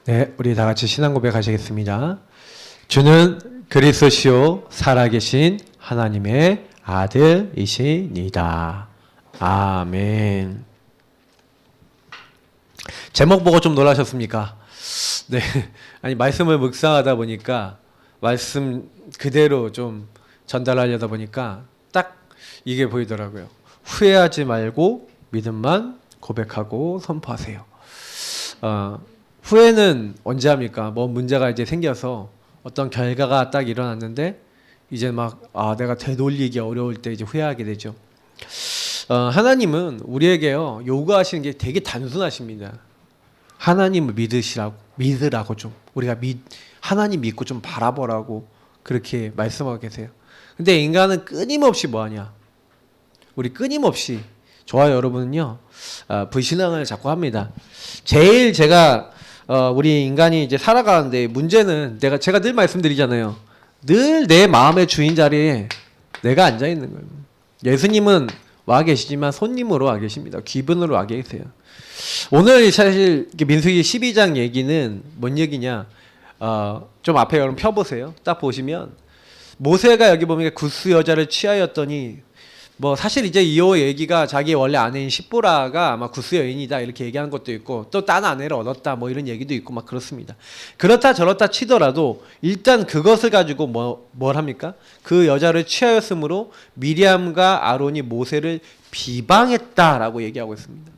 네, 우리 다 같이 신앙 고백하시겠습니다. 주는 그리스도시요 살아계신 하나님의 아들이시니다. 아멘. 제목 보고 좀 놀라셨습니까? 네, 아니 말씀을 묵상하다 보니까 말씀 그대로 좀 전달하려다 보니까 딱 이게 보이더라고요. 후회하지 말고 믿음만 고백하고 선포하세요. 후회는 언제 합니까? 뭐 문제가 이제 생겨서 어떤 결과가 딱 일어났는데 이제 막 내가 되돌리기 어려울 때 이제 후회하게 되죠. 하나님은 우리에게요 요구하시는 게 되게 단순하십니다. 하나님을 믿으라고 좀 우리가 하나님 믿고 좀 바라보라고 그렇게 말씀하고 계세요. 근데 인간은 끊임없이 뭐하냐? 우리 끊임없이 저와 여러분은요 불신앙을 자꾸 합니다. 제일 제가 우리 인간이 이제 살아가는데 문제는 제가 늘 말씀드리잖아요. 늘 내 마음의 주인 자리에 내가 앉아 있는 거예요. 예수님은 와 계시지만 손님으로 와 계십니다. 귀분으로 와 계세요. 오늘 사실 민수기 12장 얘기는 뭔 얘기냐? 좀 앞에 여러분 펴보세요. 딱 보시면 모세가 여기 보면 구스 여자를 취하였더니 뭐 사실 이제 이호 얘기가 자기 원래 아내인 십보라가 아마 구스 여인이다 이렇게 얘기하는 것도 있고 또 딴 아내를 얻었다 뭐 이런 얘기도 있고 막 그렇습니다. 그렇다 저렇다 치더라도 일단 그것을 가지고 뭘 합니까? 그 여자를 취하였으므로 미리암과 아론이 모세를 비방했다라고 얘기하고 있습니다.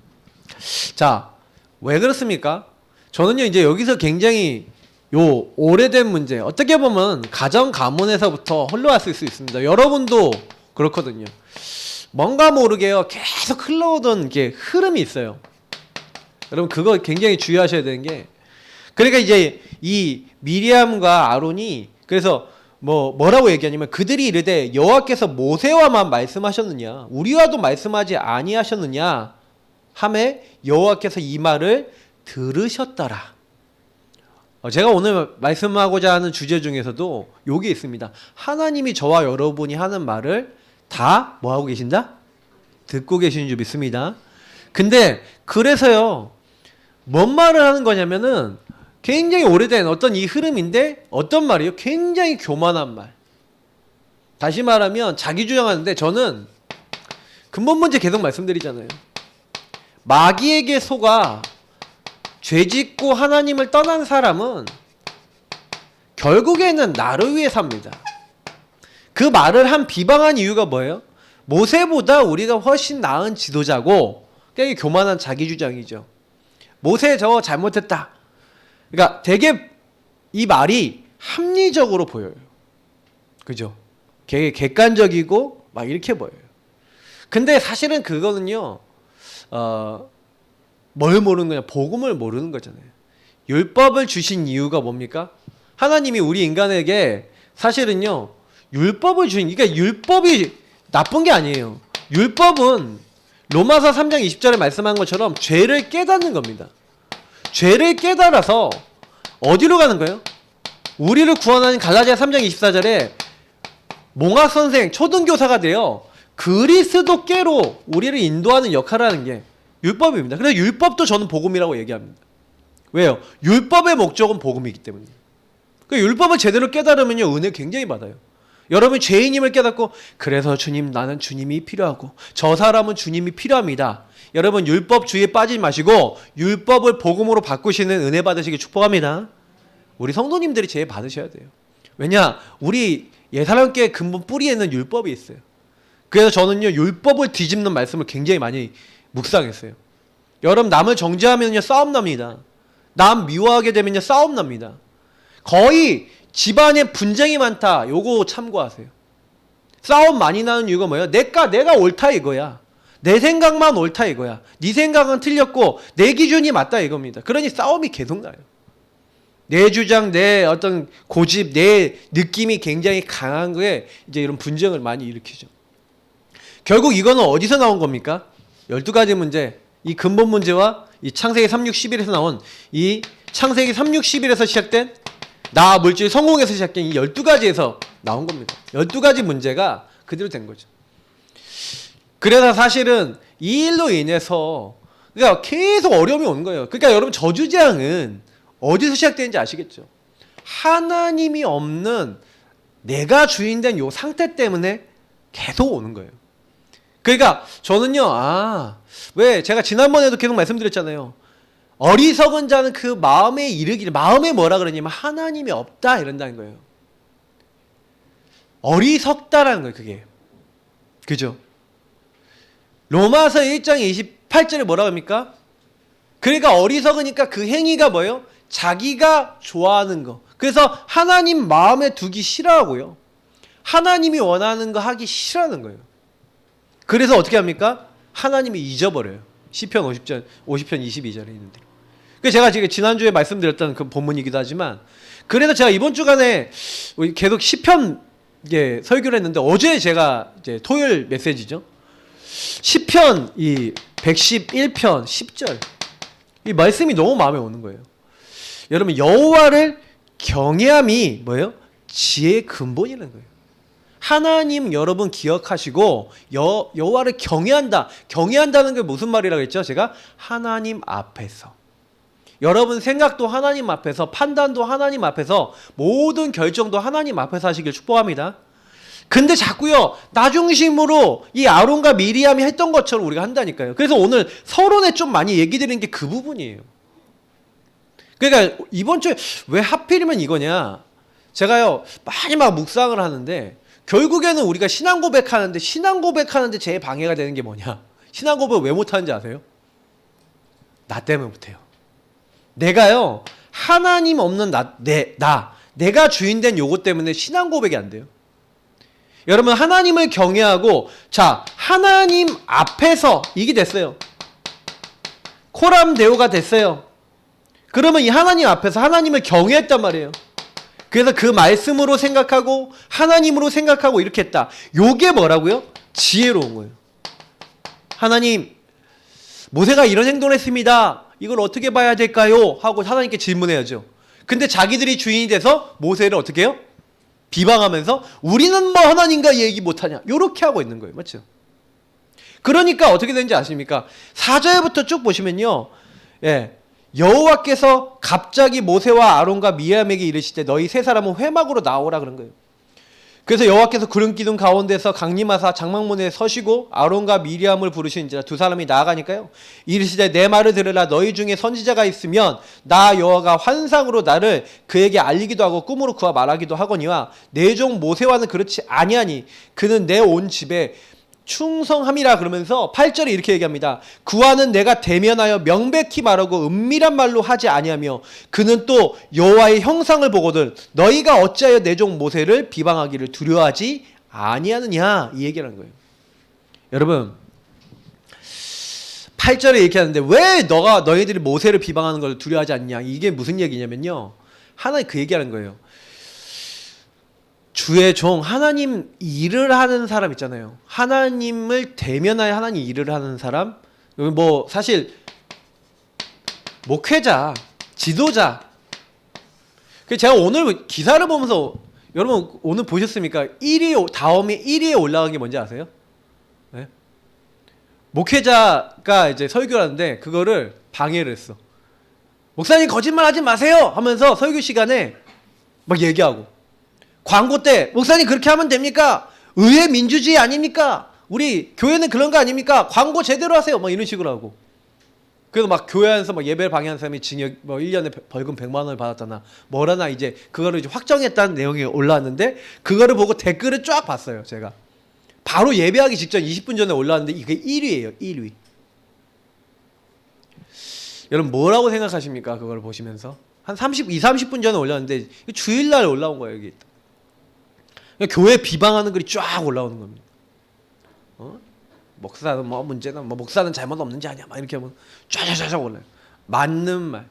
자, 왜 그렇습니까? 저는요 이제 여기서 굉장히 오래된 문제, 어떻게 보면 가정 가문에서부터 흘러왔을 수 있습니다. 여러분도 그렇거든요. 뭔가 모르게요 계속 흘러오던 게 흐름이 있어요. 여러분 그거 굉장히 주의하셔야 되는 게, 그러니까 이제 이 미리암과 아론이 그래서 뭐라고 얘기하냐면 그들이 이르되 여호와께서 모세와만 말씀하셨느냐 우리와도 말씀하지 아니하셨느냐 하매 여호와께서 이 말을 들으셨더라. 제가 오늘 말씀하고자 하는 주제 중에서도 여기 있습니다. 하나님이 저와 여러분이 하는 말을 다 뭐하고 계신다? 듣고 계시는 줄 믿습니다. 근데 그래서요 뭔 말을 하는 거냐면은 굉장히 오래된 어떤 이 흐름인데 어떤 말이요? 굉장히 교만한 말. 다시 말하면 자기 주장하는데, 저는 근본 문제 계속 말씀드리잖아요. 마귀에게 속아 죄짓고 하나님을 떠난 사람은 결국에는 나를 위해 삽니다. 그 말을 비방한 이유가 뭐예요? 모세보다 우리가 훨씬 나은 지도자고, 이게 교만한 자기 주장이죠. 모세 저거 잘못했다. 그러니까 되게 이 말이 합리적으로 보여요. 그죠? 되게 객관적이고 막 이렇게 보여요. 근데 사실은 그거는요, 뭘 모르는 거냐? 복음을 모르는 거잖아요. 율법을 주신 이유가 뭡니까? 하나님이 우리 인간에게 사실은요, 율법을 주신, 그러니까 율법이 나쁜 게 아니에요. 율법은 로마서 3장 20절에 말씀한 것처럼 죄를 깨닫는 겁니다. 죄를 깨달아서 어디로 가는 거예요? 우리를 구원하는 갈라디아 3장 24절에 몽학 선생, 초등교사가 되어 그리스도께로 우리를 인도하는 역할을 하는 게 율법입니다. 그래서 율법도 저는 복음이라고 얘기합니다. 왜요? 율법의 목적은 복음이기 때문이에요. 그 율법을 제대로 깨달으면요 은혜 굉장히 받아요. 여러분 죄인임을 깨닫고 그래서 주님 나는 주님이 필요하고 저 사람은 주님이 필요합니다. 여러분 율법주의에 빠지지 마시고 율법을 복음으로 바꾸시는 은혜 받으시길 축복합니다. 우리 성도님들이 제일 받으셔야 돼요. 왜냐? 우리 예사람교회 근본 뿌리에는 율법이 있어요. 그래서 저는요 율법을 뒤집는 말씀을 굉장히 많이 묵상했어요. 여러분 남을 정죄하면요 싸움 납니다. 남 미워하게 되면요 싸움 납니다. 거의 집안에 분쟁이 많다. 요거 참고하세요. 싸움 많이 나는 이유가 뭐예요? 내가 옳다 이거야. 내 생각만 옳다 이거야. 네 생각은 틀렸고 내 기준이 맞다 이겁니다. 그러니 싸움이 계속 나요. 내 주장, 내 어떤 고집, 내 느낌이 굉장히 강한 거에 이제 이런 분쟁을 많이 일으키죠. 결국 이거는 어디서 나온 겁니까? 12가지 문제, 이 근본 문제와 이 창세기 3, 6, 11에서 나온 이 창세기 3, 6, 11에서 시작된 나 물질 성공에서 시작된 이 12가지에서 나온 겁니다. 12가지 문제가 그대로 된 거죠. 그래서 사실은 이 일로 인해서 그러니까 계속 어려움이 오는 거예요. 그러니까 여러분 저주재앙은 어디서 시작되는지 아시겠죠? 하나님이 없는 내가 주인된 요 상태 때문에 계속 오는 거예요. 그러니까 저는요, 왜 제가 지난번에도 계속 말씀드렸잖아요. 어리석은 자는 그 마음에 이르기를, 마음에 뭐라 그러냐면 하나님이 없다 이런다는 거예요. 어리석다라는 거예요, 그게. 그죠? 로마서 1장 28절에 뭐라고 합니까? 그러니까 어리석으니까 그 행위가 뭐예요? 자기가 좋아하는 거. 그래서 하나님 마음에 두기 싫어하고요. 하나님이 원하는 거 하기 싫어하는 거예요. 그래서 어떻게 합니까? 하나님이 잊어버려요. 시편 50편 22절에 있는데. 그래서 제가 지금 지난주에 말씀드렸던 그 본문이기도 하지만, 그래서 제가 이번 주간에 계속 시편 설교를 했는데, 어제 제가 이제 토요일 메시지죠. 시편 이 111편 10절. 이 말씀이 너무 마음에 오는 거예요. 여러분, 여호와를 경외함이 뭐예요? 지혜의 근본이라는 거예요. 하나님 여러분 기억하시고 여호와를 경외한다. 경외한다는 게 무슨 말이라고 했죠? 제가 하나님 앞에서, 여러분 생각도 하나님 앞에서, 판단도 하나님 앞에서, 모든 결정도 하나님 앞에서 하시길 축복합니다. 근데 자꾸요, 나 중심으로 이 아론과 미리암이 했던 것처럼 우리가 한다니까요. 그래서 오늘 서론에 좀 많이 얘기 드리는 게 그 부분이에요. 그러니까 이번 주에 왜 하필이면 이거냐, 제가요 많이 막 묵상을 하는데, 결국에는 우리가 신앙 고백하는데 제일 방해가 되는 게 뭐냐, 신앙 고백을 왜 못하는지 아세요? 나 때문에 못해요. 내가요 하나님 없는 내가 주인된 요것 때문에 신앙 고백이 안 돼요. 여러분, 하나님을 경외하고, 자, 하나님 앞에서 이게 됐어요. 코람 데오가 됐어요. 그러면 이 하나님 앞에서 하나님을 경외했단 말이에요. 그래서 그 말씀으로 생각하고 하나님으로 생각하고 이렇게 했다. 요게 뭐라고요? 지혜로운 거예요. 하나님, 모세가 이런 행동을 했습니다. 이걸 어떻게 봐야 될까요? 하고 하나님께 질문해야죠. 근데 자기들이 주인이 돼서 모세를 어떻게 해요? 비방하면서 우리는 뭐 하나님과 얘기 못하냐, 요렇게 하고 있는 거예요. 맞죠? 그러니까 어떻게 되는지 아십니까? 4절부터 쭉 보시면요, 여호와께서 갑자기 모세와 아론과 미리암에게 이르시되 너희 세 사람은 회막으로 나오라 그런 거예요. 그래서 여호와께서 구름 기둥 가운데서 강림하사 장막문에 서시고 아론과 미리암을 부르시는지라 두 사람이 나아가니까요, 이르시되 내 말을 들으라. 너희 중에 선지자가 있으면 나 여호와가 환상으로 나를 그에게 알리기도 하고 꿈으로 그와 말하기도 하거니와 내 종 모세와는 그렇지 아니하니 그는 내 온 집에 충성함이라. 그러면서 8절에 이렇게 얘기합니다. 그와는 내가 대면하여 명백히 말하고 은밀한 말로 하지 아니하며 그는 또 여호와의 형상을 보거든 너희가 어찌하여 내 종 모세를 비방하기를 두려워하지 아니하느냐, 이 얘기를 하는 거예요. 여러분, 8절에 이렇게 하는데 왜 너희들이 모세를 비방하는 걸 두려워하지 않냐, 이게 무슨 얘기냐면요, 하나님 그 얘기하는 거예요. 주의 종, 하나님 일을 하는 사람 있잖아요. 하나님을 대면하여 하나님 일을 하는 사람, 뭐 사실 목회자, 지도자. 제가 오늘 기사를 보면서, 여러분 오늘 보셨습니까? 다음에 1위에 올라간 게 뭔지 아세요? 네? 목회자가 이제 설교를 하는데 그거를 방해를 했어. 목사님 거짓말하지 마세요 하면서 설교 시간에 막 얘기하고, 광고 때 목사님 그렇게 하면 됩니까? 의회 민주주의 아닙니까? 우리 교회는 그런 거 아닙니까? 광고 제대로 하세요. 막 이런 식으로 하고. 그래서 막 교회 안에서 막 예배를 방해하는 사람이 징역 뭐 1년에 벌금 100만 원을 받았다나 뭐라나, 이제 그거를 이제 확정했다는 내용이 올라왔는데, 그거를 보고 댓글을 쫙 봤어요. 제가 바로 예배하기 직전 20분 전에 올라왔는데 이게 1위예요. 1위. 여러분 뭐라고 생각하십니까? 그걸 보시면서 한 30분 전에 올라왔는데 주일날 올라온 거예요. 여기 교회 비방하는 글이 쫙 올라오는 겁니다. 목사는 뭐 문제는 뭐 목사는 잘못 없는지 아니야, 막 이렇게 하면 쫙쫙쫙 올라요. 맞는 말.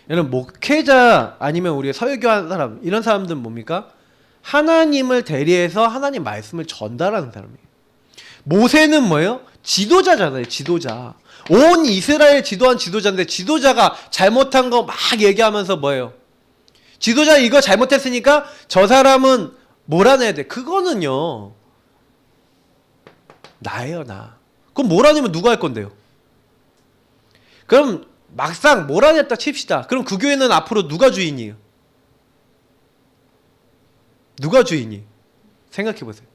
여러분, 목회자 아니면 우리 설교하는 사람, 이런 사람들은 뭡니까? 하나님을 대리해서 하나님 말씀을 전달하는 사람이에요. 모세는 뭐예요? 지도자잖아요. 지도자. 온 이스라엘 지도한 지도자인데, 지도자가 잘못한 거 막 얘기하면서 뭐예요? 지도자 이거 잘못했으니까 저 사람은 몰아내야 돼. 그거는요, 나예요, 나. 그럼 몰아내면 누가 할 건데요? 그럼 막상 몰아냈다 칩시다. 그럼 그 교회는 앞으로 누가 주인이에요? 누가 주인이? 생각해 보세요.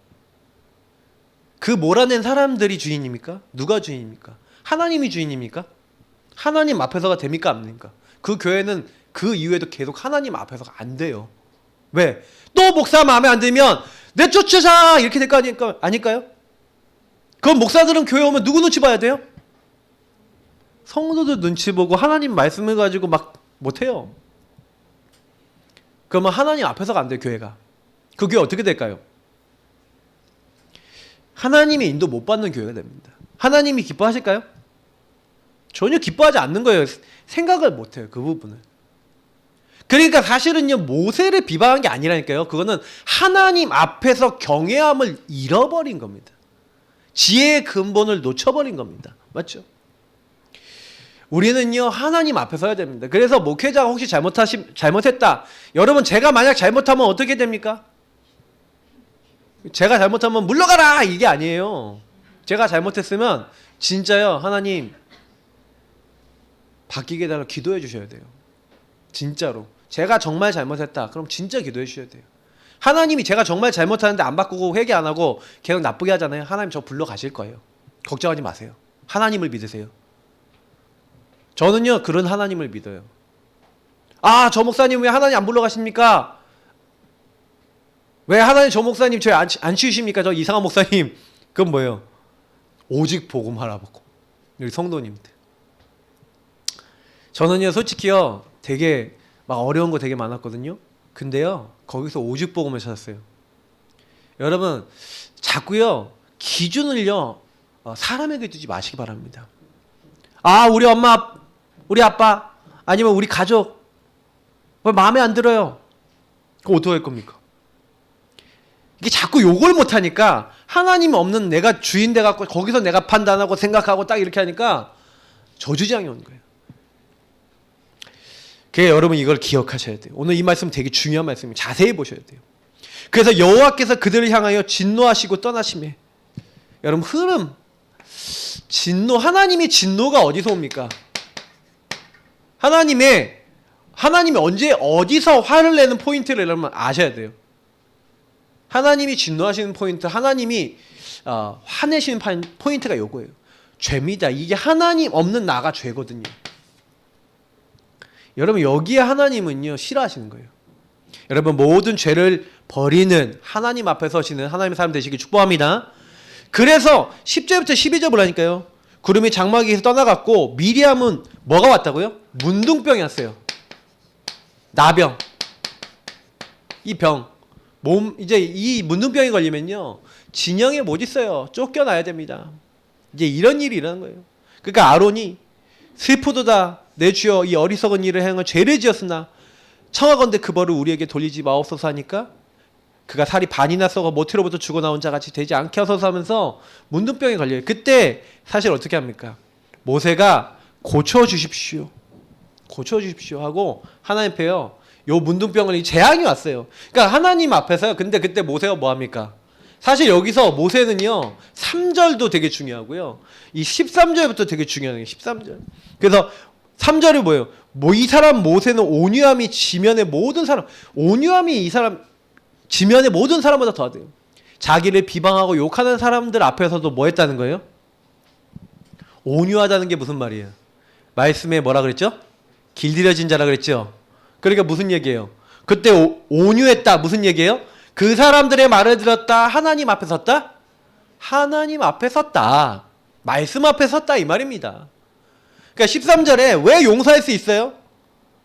그 몰아낸 사람들이 주인입니까? 누가 주인입니까? 하나님이 주인입니까? 하나님 앞에서가 됩니까? 안 됩니까? 그 교회는 그 이후에도 계속 하나님 앞에서가 안 돼요. 왜? 또 목사 마음에 안 들면 내쫓으자 이렇게 될 거 아닐까요? 그럼 목사들은 교회 오면 누구 눈치 봐야 돼요? 성도들 눈치 보고 하나님 말씀을 가지고 막 못해요. 그러면 하나님 앞에서가 안 돼요, 교회가. 그 교회 어떻게 될까요? 하나님의 인도 못 받는 교회가 됩니다. 하나님이 기뻐하실까요? 전혀 기뻐하지 않는 거예요. 생각을 못해요, 그 부분을. 그러니까 사실은요, 모세를 비방한 게 아니라니까요. 그거는 하나님 앞에서 경외함을 잃어버린 겁니다. 지혜의 근본을 놓쳐버린 겁니다. 맞죠? 우리는요, 하나님 앞에 서야 됩니다. 그래서 목회자가 혹시 잘못했다. 여러분, 제가 만약 잘못하면 어떻게 됩니까? 제가 잘못하면 물러가라! 이게 아니에요. 제가 잘못했으면 진짜요, 하나님 바뀌게 해달라고 기도해 주셔야 돼요. 진짜로. 제가 정말 잘못했다. 그럼 진짜 기도해 주셔야 돼요. 하나님이 제가 정말 잘못하는데 안 바꾸고 회개 안 하고 계속 나쁘게 하잖아요. 하나님 저 불러 가실 거예요. 걱정하지 마세요. 하나님을 믿으세요. 저는요, 그런 하나님을 믿어요. 아, 저 목사님 왜 하나님 안 불러 가십니까? 왜 하나님 저 목사님 저 안 치우십니까? 저 이상한 목사님. 그건 뭐예요? 오직 복음하라고. 우리 성도님들. 저는요, 솔직히요, 되게 막 어려운 거 되게 많았거든요. 근데요, 거기서 오직 복음을 찾았어요. 여러분, 자꾸요, 기준을요, 사람에게 두지 마시기 바랍니다. 아, 우리 엄마, 우리 아빠, 아니면 우리 가족, 마음에 안 들어요. 그럼 어떻게 할 겁니까? 이게 자꾸 욕을 못하니까 하나님 없는 내가 주인 돼갖고 거기서 내가 판단하고 생각하고 딱 이렇게 하니까 저주장이 오는 거예요. 그래서 여러분 이걸 기억하셔야 돼요. 오늘 이 말씀 되게 중요한 말씀이에요. 자세히 보셔야 돼요. 그래서 여호와께서 그들을 향하여 진노하시고 떠나심에, 여러분 흐름, 진노, 하나님의 진노가 어디서 옵니까? 하나님이 언제 어디서 화를 내는 포인트를 여러분 아셔야 돼요. 하나님이 진노하시는 포인트, 하나님이 화내시는 포인트가 요거예요. 죄입니다. 이게 하나님 없는 나가 죄거든요. 여러분 여기에 하나님은요 싫어하시는 거예요. 여러분 모든 죄를 버리는 하나님 앞에 서시는 하나님의 사람 되시길 축복합니다. 그래서 10절부터 12절 보라니까요. 구름이 장막에서 떠나갔고 미리암은 뭐가 왔다고요? 문둥병이 왔어요. 나병. 이 병. 이제 이 문둥병이 걸리면요 진영에 못 있어요. 쫓겨나야 됩니다. 이제 이런 일이 일어난 거예요. 그러니까 아론이 슬프도다 내 주여 이 어리석은 일을 행한 죄를 지었으나 청하건대 그 벌을 우리에게 돌리지 마옵소서 하니까 그가 살이 반이나 썩어 모태로부터 죽어 나온 자같이 되지 않게 하소서 하면서 문둥병에 걸려요. 그때 사실 어떻게 합니까? 모세가 고쳐주십시오 하고 하나님 앞에요 요 문둥병을 재앙이 왔어요. 그러니까 하나님 앞에서요. 근데 그때 모세가 뭐 합니까? 사실 여기서 모세는요 3절도 되게 중요하고요 이 13절부터 되게 중요해요. 13절. 그래서 3절이 뭐예요? 이 사람 모세는 온유함이 지면의 모든 사람, 온유함이 이 사람 지면의 모든 사람보다 더하대요. 자기를 비방하고 욕하는 사람들 앞에서도 뭐 했다는 거예요? 온유하다는 게 무슨 말이에요? 말씀에 뭐라 그랬죠? 길들여진 자라 그랬죠? 그러니까 무슨 얘기예요? 그때 온유했다 무슨 얘기예요? 그 사람들의 말을 들었다. 하나님 앞에 섰다? 하나님 앞에 섰다. 말씀 앞에 섰다 이 말입니다. 그러니까 13절에 왜 용서할 수 있어요?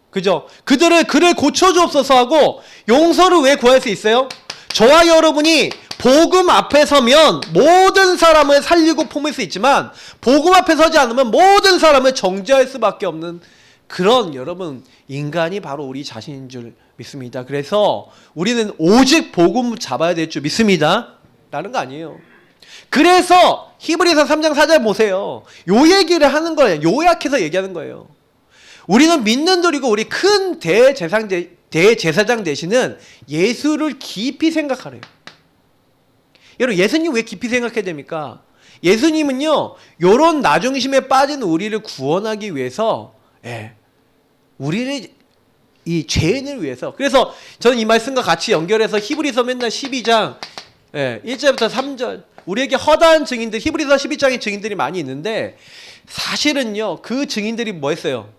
그죠? 그를 고쳐주옵소서 하고 용서를 왜 구할 수 있어요? 저와 여러분이 복음 앞에 서면 모든 사람을 살리고 품을 수 있지만 복음 앞에 서지 않으면 모든 사람을 정죄할 수밖에 없는 그런 여러분 인간이 바로 우리 자신인 줄 믿습니다. 그래서 우리는 오직 복음 잡아야 될 줄 믿습니다. 라는 거 아니에요. 그래서 히브리서 3장 4절 보세요. 요 얘기를 하는 거예요. 요약해서 얘기하는 거예요. 우리는 믿는 돌이고 우리 큰 대제사장 되시는 예수를 깊이 생각하래요. 여러분 예수님 왜 깊이 생각해야 됩니까? 예수님은요 요런 나중심에 빠진 우리를 구원하기 위해서 예. 우리를 이 죄인을 위해서. 그래서 저는 이 말씀과 같이 연결해서 히브리서 맨날 12장 1절부터 3절 우리에게 허다한 증인들, 히브리서 12장의 증인들이 많이 있는데 사실은요 그 증인들이 뭐 했어요?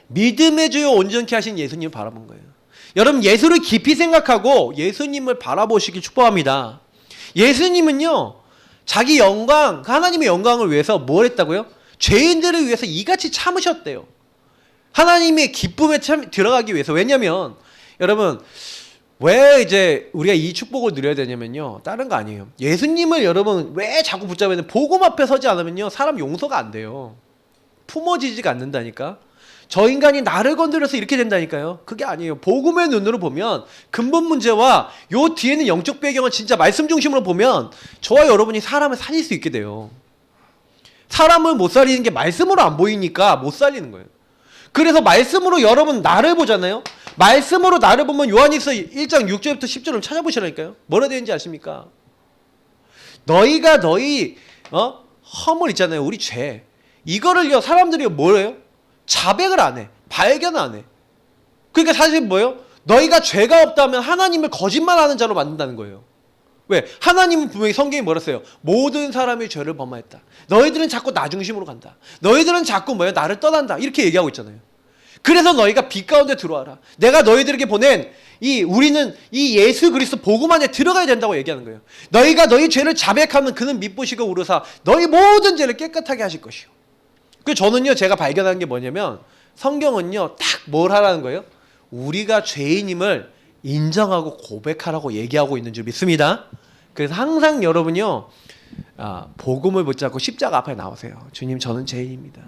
믿음의 주요 온전케 하신 예수님을 바라본 거예요. 여러분 예수를 깊이 생각하고 예수님을 바라보시길 축복합니다. 예수님은요 자기 영광, 하나님의 영광을 위해서 뭘 했다고요? 죄인들을 위해서 이같이 참으셨대요. 하나님의 기쁨에 들어가기 위해서. 왜냐면 여러분 왜 이제 우리가 이 축복을 누려야 되냐면요 다른 거 아니에요. 예수님을 여러분 왜 자꾸 붙잡아야 돼? 복음 앞에 서지 않으면요 사람 용서가 안 돼요. 품어지지가 않는다니까. 저 인간이 나를 건드려서 이렇게 된다니까요. 그게 아니에요. 복음의 눈으로 보면 근본 문제와 요 뒤에는 영적 배경을 진짜 말씀 중심으로 보면 저와 여러분이 사람을 살릴 수 있게 돼요. 사람을 못 살리는 게 말씀으로 안 보이니까 못 살리는 거예요. 그래서 말씀으로 여러분 나를 보잖아요. 말씀으로 나를 보면 요한일서 1장 6절부터 10절을 찾아보시라니까요. 뭐라 되는지 아십니까? 너희가 너희 허물 있잖아요. 우리 죄. 이거를요 사람들이 뭐래요? 자백을 안 해. 발견 안 해. 그러니까 사실 뭐예요? 너희가 죄가 없다면 하나님을 거짓말하는 자로 만든다는 거예요. 왜? 하나님은 분명히 성경에 뭐라 했어요? 모든 사람이 죄를 범하였다. 너희들은 자꾸 나 중심으로 간다. 너희들은 자꾸 뭐예요? 나를 떠난다. 이렇게 얘기하고 있잖아요. 그래서 너희가 빛 가운데 들어와라. 내가 너희들에게 보낸 우리는 이 예수 그리스도 복음 안에 들어가야 된다고 얘기하는 거예요. 너희가 너희 죄를 자백하면 그는 미쁘시고 우르사 너희 모든 죄를 깨끗하게 하실 것이요. 그래서 저는요 제가 발견한 게 뭐냐면 성경은요 딱 뭘 하라는 거예요? 우리가 죄인임을 인정하고 고백하라고 얘기하고 있는 줄 믿습니다. 그래서 항상 여러분요 복음을 붙잡고 십자가 앞에 나오세요. 주님 저는 죄인입니다.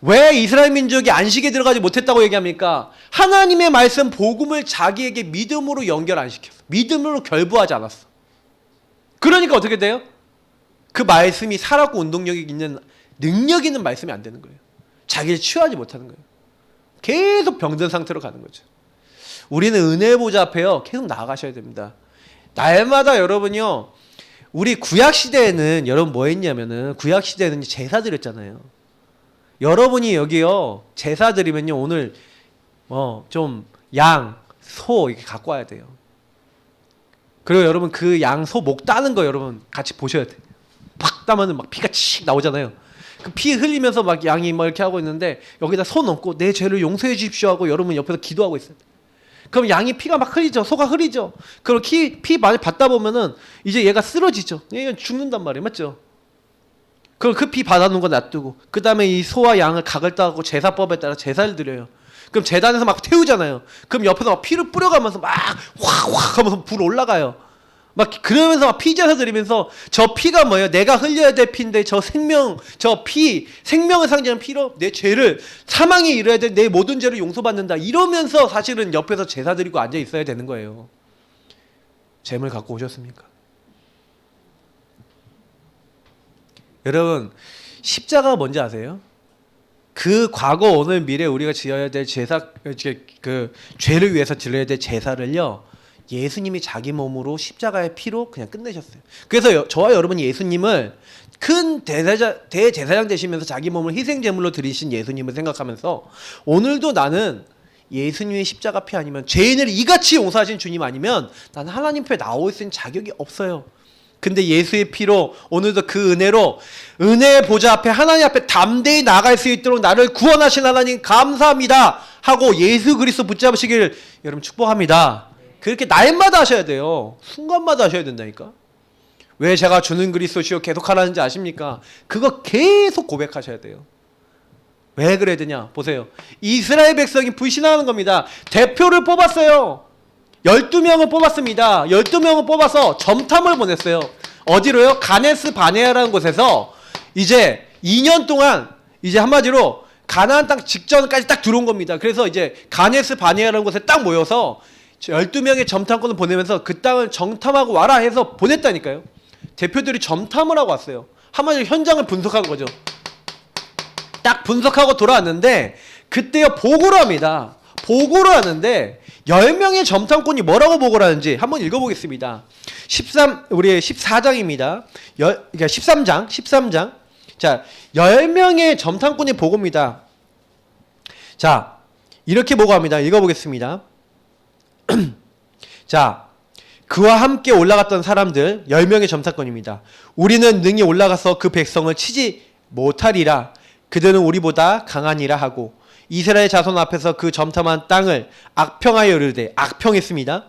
왜 이스라엘 민족이 안식에 들어가지 못했다고 얘기합니까? 하나님의 말씀 복음을 자기에게 믿음으로 연결 안 시켰어. 믿음으로 결부하지 않았어. 그러니까 어떻게 돼요? 그 말씀이 살았고 운동력이 있는 능력 있는 말씀이 안 되는 거예요. 자기를 치유하지 못하는 거예요. 계속 병든 상태로 가는 거죠. 우리는 은혜 보좌 앞에요 계속 나아가셔야 됩니다. 날마다 여러분요 우리 구약 시대에는 여러분 뭐 했냐면은 구약 시대에는 제사 드렸잖아요. 여러분이 여기요 제사 드리면요 오늘 좀 양, 소 이렇게 갖고 와야 돼요. 그리고 여러분 그 양, 소 목 따는 거 여러분 같이 보셔야 돼요. 팍 따면은 막 피가 칙 나오잖아요. 그 피 흘리면서 막 양이 막 이렇게 하고 있는데 여기다 손 얹고 내 죄를 용서해 주십시오 하고 여러분 옆에서 기도하고 있어요. 그럼 양이 피가 막 흐리죠. 소가 흐리죠. 그럼 피 많이 받다 보면은 이제 얘가 쓰러지죠. 얘가 죽는단 말이에요. 맞죠? 그럼 그 피 받아놓은 거 놔두고 그 다음에 이 소와 양을 각을 따고 제사법에 따라 제사를 드려요. 그럼 제단에서 막 태우잖아요. 그럼 옆에서 막 피를 뿌려가면서 막 확확 하면서 불 올라가요. 막 그러면서 막 피제사 드리면서 저 피가 뭐예요? 내가 흘려야 될 피인데 저 생명, 저 피, 생명을 상징하는 피로 내 죄를 사망에 이르러야 될 내 모든 죄를 용서받는다. 이러면서 사실은 옆에서 제사 드리고 앉아 있어야 되는 거예요. 잼을 갖고 오셨습니까? 여러분 십자가 뭔지 아세요? 그 과거 오늘 미래 우리가 지어야 될 제사 그 죄를 위해서 드려야 될 제사를요 예수님이 자기 몸으로 십자가의 피로 그냥 끝내셨어요. 그래서 저와 여러분이 예수님을 큰 대제사장 되시면서 자기 몸을 희생제물로 드리신 예수님을 생각하면서 오늘도 나는 예수님의 십자가 피 아니면 죄인을 이같이 용서하신 주님 아니면 나는 하나님 앞에 나올 수 있는 자격이 없어요. 근데 예수의 피로 오늘도 그 은혜로 은혜의 보좌 앞에 하나님 앞에 담대히 나갈 수 있도록 나를 구원하신 하나님 감사합니다 하고 예수 그리스도 붙잡으시길 여러분 축복합니다. 그렇게 날마다 하셔야 돼요. 순간마다 하셔야 된다니까. 왜 제가 주는 그리스도시요 계속 하라는지 아십니까? 그거 계속 고백하셔야 돼요. 왜 그래야 되냐? 보세요. 이스라엘 백성이 불신하는 겁니다. 대표를 뽑았어요. 12명을 뽑았습니다. 12명을 뽑아서 점탐을 보냈어요. 어디로요? 가네스 바네아라는 곳에서 이제 2년 동안 이제 한마디로 가나안 땅 직전까지 딱 들어온 겁니다. 그래서 이제 가네스 바네아라는 곳에 딱 모여서 12명의 점탐꾼을 보내면서 그 땅을 정탐하고 와라 해서 보냈다니까요. 대표들이 점탐을 하고 왔어요. 한마디로 현장을 분석한 거죠. 딱 분석하고 돌아왔는데 그때요 보고를 합니다. 보고를 하는데 10명의 점탐꾼이 뭐라고 보고를 하는지 한번 읽어보겠습니다. 우리 14장입니다. 그러니까 13장. 자, 10명의 점탐꾼이 보고입니다. 자, 이렇게 보고 합니다. 읽어보겠습니다. 자, 그와 함께 올라갔던 사람들 10명의 점사꾼입니다. 우리는 능히 올라가서 그 백성을 치지 못하리라. 그들은 우리보다 강하니라 하고 이스라엘 자손 앞에서 그 점탐한 땅을 악평하여 이르되, 악평했습니다.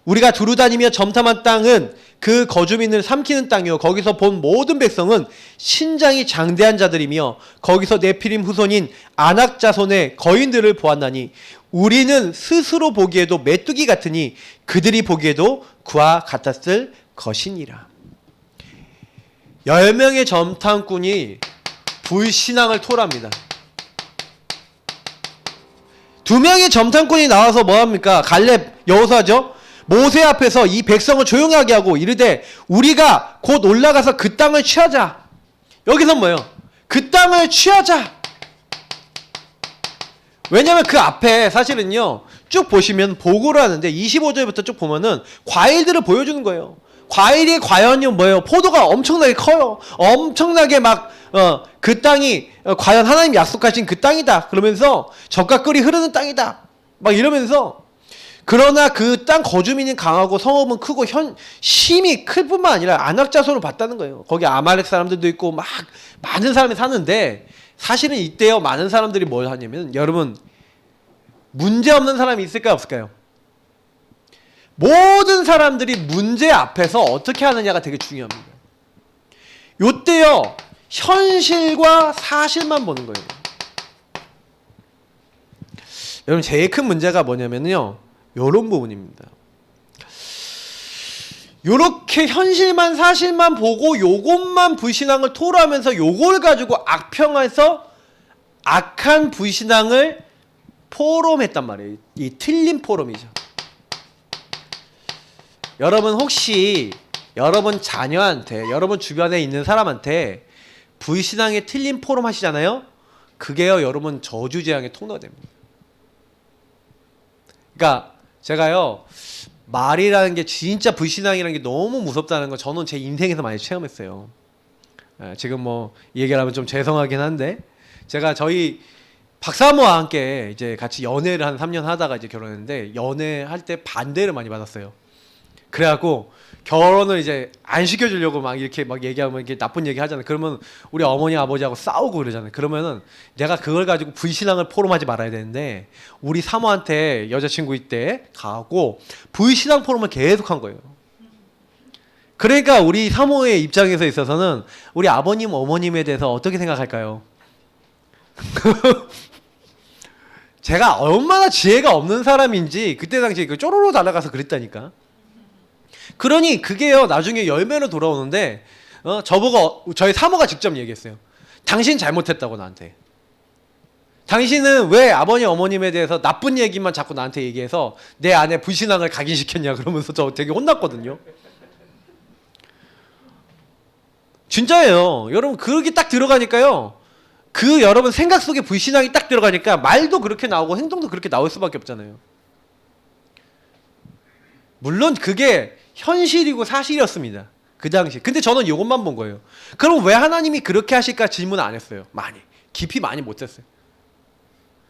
우리가 두루다니며 점탐한 땅은 그 거주민을 삼키는 땅이요 거기서 본 모든 백성은 신장이 장대한 자들이며 거기서 네피림 후손인 아낙 자손의 거인들을 보았나니 우리는 스스로 보기에도 메뚜기 같으니 그들이 보기에도 그와 같았을 것이니라. 10명의 점탐꾼이 불신앙을 토로합니다. 2명의 점탐꾼이 나와서 뭐합니까? 갈렙 여호수아죠. 모세 앞에서 이 백성을 조용하게 하고 이르되 우리가 곧 올라가서 그 땅을 취하자. 여기서 뭐예요? 그 땅을 취하자. 왜냐면 그 앞에 사실은요 쭉 보시면 보고를 하는데 25절부터 쭉 보면은 과일들을 보여주는 거예요. 과일이 과연이 뭐예요? 포도가 엄청나게 커요. 엄청나게 막 그 땅이 과연 하나님 약속하신 그 땅이다. 그러면서 젖과 꿀이 흐르는 땅이다. 막 이러면서, 그러나 그 땅 거주민이 강하고 성읍은 크고 힘이 클 뿐만 아니라 아낙 자손을 봤다는 거예요. 거기 아말렉 사람들도 있고 막 많은 사람이 사는데, 사실은 이때요 많은 사람들이 뭘 하냐면, 여러분 문제 없는 사람이 있을까요 없을까요? 모든 사람들이 문제 앞에서 어떻게 하느냐가 되게 중요합니다. 요때요 현실과 사실만 보는 거예요. 여러분 제일 큰 문제가 뭐냐면요 요런 부분입니다. 요렇게 현실만 사실만 보고 요것만 불신앙을 토로하면서 요걸 가지고 악평해서 악한 불신앙을 포럼했단 말이에요. 이 틀린 포럼이죠. 여러분 혹시 여러분 자녀한테, 여러분 주변에 있는 사람한테 불신앙의 틀린 포럼 하시잖아요. 그게요 여러분 저주재앙의 통로가 됩니다. 그러니까 제가요 말이라는 게, 진짜 불신앙이라는 게 너무 무섭다는 거 저는 제 인생에서 많이 체험했어요. 지금 뭐 이 얘기를 하면 좀 죄송하긴 한데, 제가 저희 박사모와 함께 이제 같이 연애를 한 3년 하다가 이제 결혼했는데, 연애할 때 반대를 많이 받았어요. 그래갖고 결혼을 이제 안 시켜주려고 막 이렇게 막 얘기하면 이렇게 나쁜 얘기 하잖아요. 그러면 우리 어머니 아버지하고 싸우고 그러잖아요. 그러면은 내가 그걸 가지고 불신앙을 포럼하지 말아야 되는데, 우리 사모한테 여자친구 있대 가고 불신앙 포럼을 계속 한 거예요. 그러니까 우리 사모의 입장에서 있어서는 우리 아버님 어머님에 대해서 어떻게 생각할까요? 제가 얼마나 지혜가 없는 사람인지 그때 당시에 쪼로로 날아가서 그랬다니까. 그러니 그게요 나중에 열매로 돌아오는데, 저보고 저희 사모가 직접 얘기했어요. 당신 잘못했다고 나한테. 당신은 왜 아버님 어머님에 대해서 나쁜 얘기만 자꾸 나한테 얘기해서 내 안에 불신앙을 각인시켰냐 그러면서 저 되게 혼났거든요. 진짜예요. 여러분 그렇게 딱 들어가니까요, 그 여러분 생각 속에 불신앙이 딱 들어가니까 말도 그렇게 나오고 행동도 그렇게 나올 수밖에 없잖아요. 물론 그게 현실이고 사실이었습니다 그 당시. 근데 저는 이것만 본 거예요. 그럼 왜 하나님이 그렇게 하실까 질문 안 했어요. 깊이 많이 못 했어요.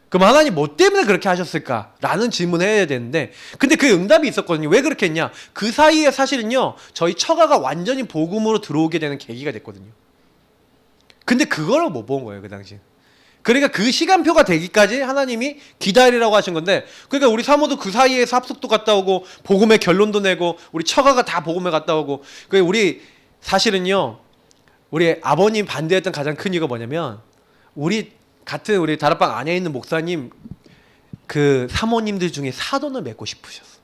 그럼 하나님 뭐 때문에 그렇게 하셨을까 라는 질문을 해야 되는데, 근데 그 응답이 있었거든요. 왜 그렇게 했냐, 그 사이에 사실은요 저희 처가가 완전히 복음으로 들어오게 되는 계기가 됐거든요. 근데 그걸 못 본 거예요 그 당시. 그러니까 그 시간표가 되기까지 하나님이 기다리라고 하신 건데, 그러니까 우리 사모도 그 사이에서 합숙도 갔다 오고 복음의 결론도 내고 우리 처가가 다 복음에 갔다 오고. 우리 사실은요 우리 아버님 반대했던 가장 큰 이유가 뭐냐면, 우리 같은 우리 다락방 안에 있는 목사님 그 사모님들 중에 사돈을 맺고 싶으셨어.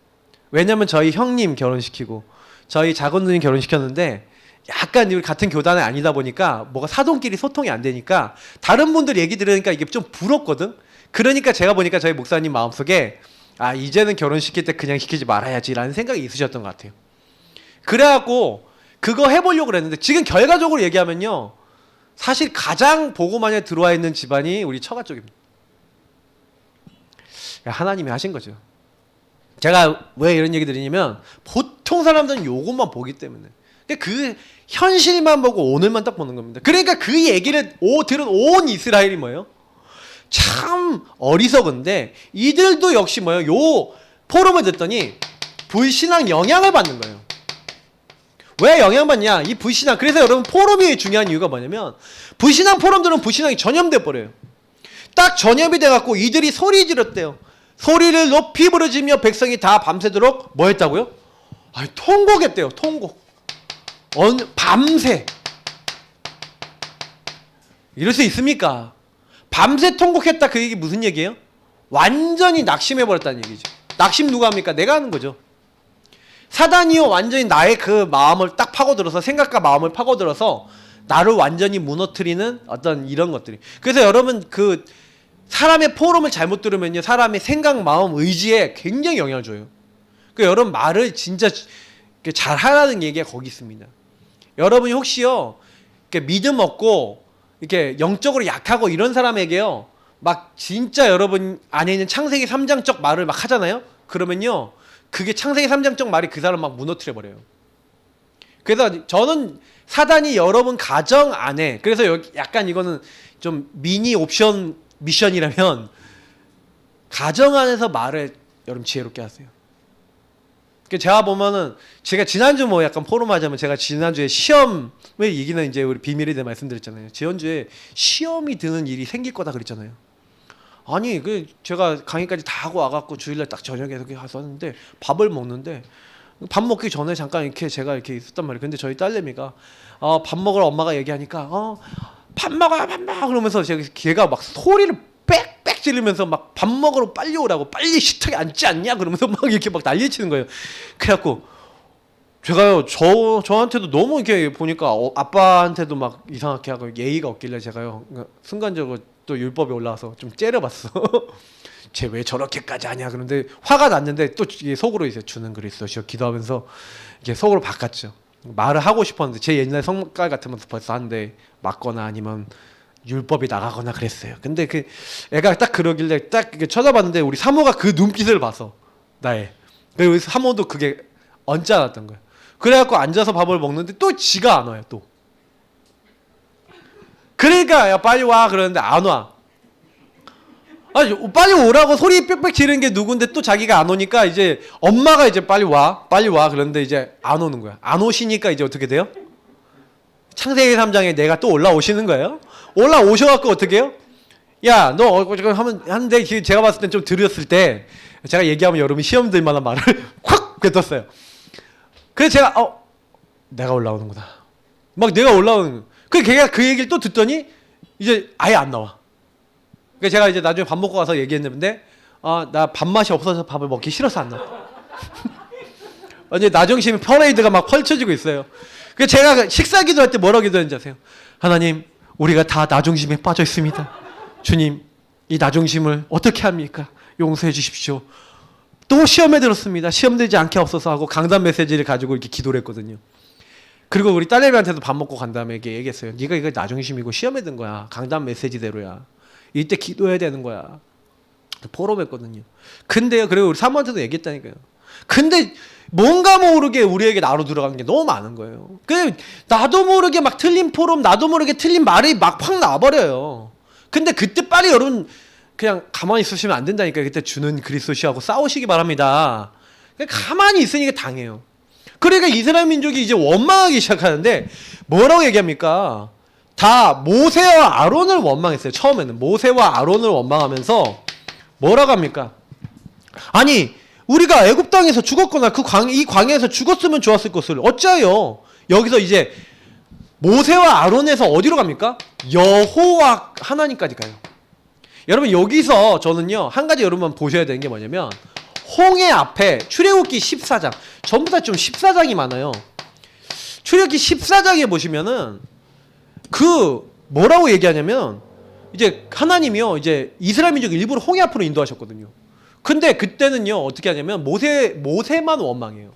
왜냐면 저희 형님 결혼시키고 저희 작은 누님 결혼시켰는데, 약간 우리 같은 교단이 아니다 보니까 뭐가 사돈끼리 소통이 안 되니까 다른 분들 얘기 들으니까 이게 좀 부럽거든. 그러니까 제가 보니까 저희 목사님 마음속에 이제는 결혼시킬 때 그냥 시키지 말아야지 라는 생각이 있으셨던 것 같아요. 그래갖고 그거 해보려고 그랬는데, 지금 결과적으로 얘기하면요 사실 가장 복음 안에 들어와 있는 집안이 우리 처가 쪽입니다. 하나님이 하신 거죠. 제가 왜 이런 얘기 드리냐면, 보통 사람들은 요것만 보기 때문에, 그 현실만 보고 오늘만 딱 보는 겁니다. 그러니까 그 얘기를 들은 온 이스라엘이 뭐예요? 참 어리석은데 이들도 역시 뭐예요? 요 포럼을 듣더니 불신앙 영향을 받는 거예요. 왜 영향받냐? 이 불신앙. 그래서 여러분 포럼이 중요한 이유가 뭐냐면 불신앙 포럼들은 불신앙이 전염돼 버려요. 딱 전염이 돼갖고 이들이 소리 지렀대요. 소리를 높이 부르짖으며 백성이 다 밤새도록 뭐 했다고요? 아니, 통곡했대요. 통곡. 밤새. 이럴 수 있습니까? 밤새 통곡했다, 그 얘기 무슨 얘기예요? 완전히 낙심해버렸다는 얘기죠. 낙심 누가 합니까? 내가 하는 거죠. 사단이요, 완전히 나의 그 마음을 딱 파고들어서, 생각과 마음을 파고들어서 나를 완전히 무너뜨리는 어떤 이런 것들이. 그래서 여러분 그 사람의 포럼을 잘못 들으면요, 사람의 생각, 마음, 의지에 굉장히 영향을 줘요. 그 여러분 말을 진짜 잘 하라는 얘기가 거기 있습니다. 여러분이 혹시요, 이렇게 믿음 없고 이렇게 영적으로 약하고 이런 사람에게요, 막 진짜 여러분 안에 있는 창세기 3장적 말을 막 하잖아요. 그러면요, 그게 창세기 3장적 말이 그 사람 막 무너뜨려 버려요. 그래서 저는 사단이 여러분 가정 안에, 그래서 여기 약간 이거는 좀 미니 옵션 미션이라면 가정 안에서 말을 여러분 지혜롭게 하세요. 제가 보면은 제가 지난주 뭐 약간 포럼하자면 제가 지난주에 시험을 이기는 이제 우리 비밀에 대해 말씀드렸잖아요. 지난주에 시험이 드는 일이 생길 거다 그랬잖아요. 아니 그 제가 강의까지 다 하고 와갖고 주일날 딱 저녁에 이렇게 왔었는데 밥을 먹는데 밥 먹기 전에 잠깐 이렇게 제가 이렇게 있었단 말이에요. 근데 저희 딸내미가 밥 먹으러 엄마가 얘기하니까 밥 먹어 그러면서 걔가 막 소리를 빽빽 지르면서 막 밥 먹으러 빨리 오라고, 빨리 식탁에 앉지 않냐 그러면서 막 이렇게 막 난리치는 거예요. 그래갖고 제가요 저한테도 너무 이렇게 보니까 아빠한테도 막 이상하게 하고 예의가 없길래 제가요 순간적으로 또 율법에 올라와서 좀 째려봤어. 쟤 왜 저렇게까지 하냐. 그런데 화가 났는데 또 속으로 이제 주는 그리스도시여 기도하면서 이게 속으로 바꿨죠. 말을 하고 싶었는데 제 옛날 성깔 같으면 벌써 한대 맞거나 아니면 율법이 나가거나 그랬어요. 근데 그 애가 딱 그러길래 딱 이렇게 쳐다봤는데 우리 사모가 그 눈빛을 봐서 나의. 그리고 사모도 그게 언짢았던 거예요. 그래갖고 앉아서 밥을 먹는데 또 지가 안 와요. 또. 그러니까 야 빨리 와 그러는데 안 와. 아니 빨리 오라고 소리 빽빽 지르는 게 누군데 또 자기가 안 오니까 이제 엄마가 이제 빨리 와 그런데 이제 안 오는 거야. 안 오시니까 이제 어떻게 돼요? 창세기 3장에 내가 또 올라오시는 거예요. 올라오셔갖고 어떻게 해요? 야 너 하면 하는데 제가 봤을 땐 좀 들었을 때 제가 얘기하면 여러분이 시험 들 만한 말을 콱 뱉었어요. 그래서 제가 내가 올라오는구나. 막 내가 올라오는 거예요. 그래서 걔가 그 얘기를 또 듣더니 이제 아예 안 나와. 그러니까 제가 이제 나중에 밥 먹고 와서 얘기했는데 나 밥맛이 없어서 밥을 먹기 싫어서 안 나와. 완전 나중심 퍼레이드가 막 펼쳐지고 있어요. 그래서 제가 식사 기도할 때 뭐라고 기도했는지 아세요? 하나님 우리가 다 나중심에 빠져 있습니다. 주님 이 나중심을 어떻게 합니까? 용서해 주십시오. 또 시험에 들었습니다. 시험 들지 않게 없어서 하고 강단 메시지를 가지고 이렇게 기도를 했거든요. 그리고 우리 딸내미한테도 밥 먹고 간 다음에 이렇게 얘기했어요. 네가 이거 나중심이고 시험에 든 거야. 강단 메시지대로야. 이때 기도해야 되는 거야. 포럼했거든요. 근데요, 그리고 우리 사모한테도 얘기했다니까요. 근데 뭔가 모르게 우리에게 나로 들어가는 게 너무 많은 거예요. 그 나도 모르게 막 틀린 포럼, 나도 모르게 틀린 말이 막 확 나와버려요. 근데 그때 빨리 여러분 그냥 가만히 있으시면 안 된다니까. 그때 주는 그리스도시하고 싸우시기 바랍니다. 가만히 있으니까 당해요. 그러니까 이스라엘 민족이 이제 원망하기 시작하는데 뭐라고 얘기합니까? 다 모세와 아론을 원망했어요. 처음에는 모세와 아론을 원망하면서 뭐라고 합니까? 아니 우리가 애굽 땅에서 죽었거나 이 광야에서 죽었으면 좋았을 것을 어찌하여 여기서 이제 모세와 아론에서 어디로 갑니까? 여호와 하나님까지 가요. 여러분 여기서 저는요 한 가지 여러분 보셔야 되는 게 뭐냐면 홍해 앞에 출애굽기 14장 전부 다 좀 14장이 많아요. 출애굽기 14장에 보시면은 그 뭐라고 얘기하냐면 이제 하나님이요 이제 이스라엘 민족 일부러 홍해 앞으로 인도하셨거든요. 근데 그때는요 어떻게 하냐면 모세만 원망해요.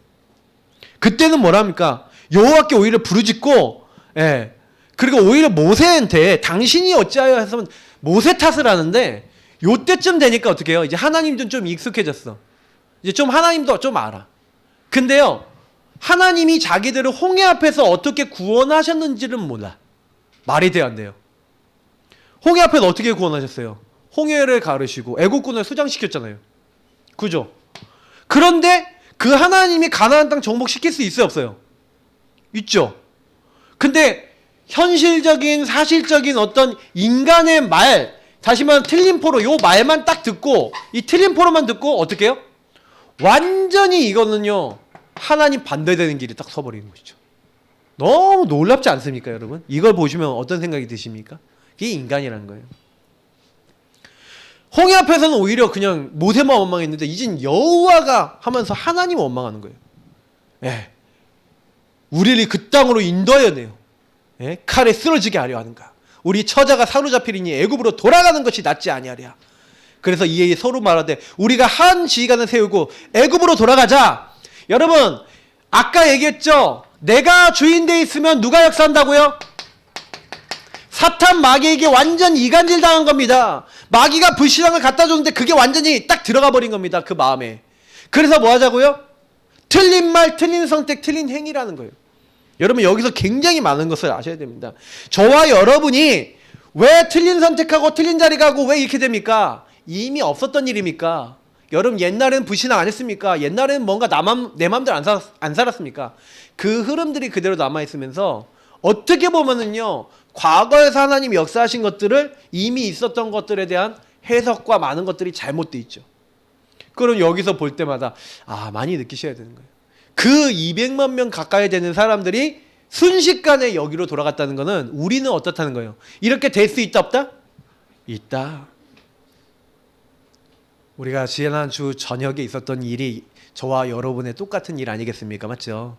그때는 뭐랍니까? 여호와께 오히려 부르짖고, 예. 그리고 오히려 모세한테 당신이 어찌하여 해서 모세 탓을 하는데 요때쯤 되니까 어떻게 해요? 이제 하나님도 좀 익숙해졌어. 이제 좀 하나님도 좀 알아. 근데요 하나님이 자기들을 홍해 앞에서 어떻게 구원하셨는지는 몰라. 말이 돼요 안 돼요? 홍해 앞에서 어떻게 구원하셨어요? 홍해를 가르시고 애국군을 수장시켰잖아요. 그죠? 그런데 그 하나님이 가나안 땅 정복시킬 수 있어요, 없어요? 있죠. 근데 현실적인 사실적인 어떤 인간의 말, 다시 말하면 틀린 포로, 요 말만 딱 듣고 이 틀린 포로만 듣고 어떻게 해요? 완전히 이거는요 하나님 반대되는 길이 딱 서버리는 것이죠. 너무 놀랍지 않습니까, 여러분? 이걸 보시면 어떤 생각이 드십니까? 이게 인간이라는 거예요. 홍해 앞에서는 오히려 그냥 모세만 원망했는데 이젠 여호와가 하면서 하나님 원망하는 거예요. 예. 우리를 그 땅으로 인도하여내요. 예? 칼에 쓰러지게 하려 하는가? 우리 처자가 사로잡히리니 애굽으로 돌아가는 것이 낫지 아니하랴. 그래서 이에 서로 말하되 우리가 한 지휘관을 세우고 애굽으로 돌아가자. 여러분 아까 얘기했죠. 내가 주인돼 있으면 누가 역사한다고요? 사탄 마귀에게 완전 이간질 당한 겁니다. 마귀가 불신앙을 갖다 줬는데 그게 완전히 딱 들어가 버린 겁니다. 그 마음에. 그래서 뭐 하자고요? 틀린 말, 틀린 선택, 틀린 행위라는 거예요. 여러분 여기서 굉장히 많은 것을 아셔야 됩니다. 저와 여러분이 왜 틀린 선택하고 틀린 자리 가고 왜 이렇게 됩니까? 이미 없었던 일입니까? 여러분 옛날에는 불신앙 안 했습니까? 옛날에는 뭔가 내 맘대로 안 살았습니까? 그 흐름들이 그대로 남아있으면서 어떻게 보면은요 과거에서 하나님이 역사하신 것들을 이미 있었던 것들에 대한 해석과 많은 것들이 잘못돼 있죠. 그럼 여기서 볼 때마다 많이 느끼셔야 되는 거예요. 그 200만 명 가까이 되는 사람들이 순식간에 여기로 돌아갔다는 것은 우리는 어떻다는 거예요? 이렇게 될 수 있다 없다? 있다. 우리가 지난주 저녁에 있었던 일이 저와 여러분의 똑같은 일 아니겠습니까? 맞죠?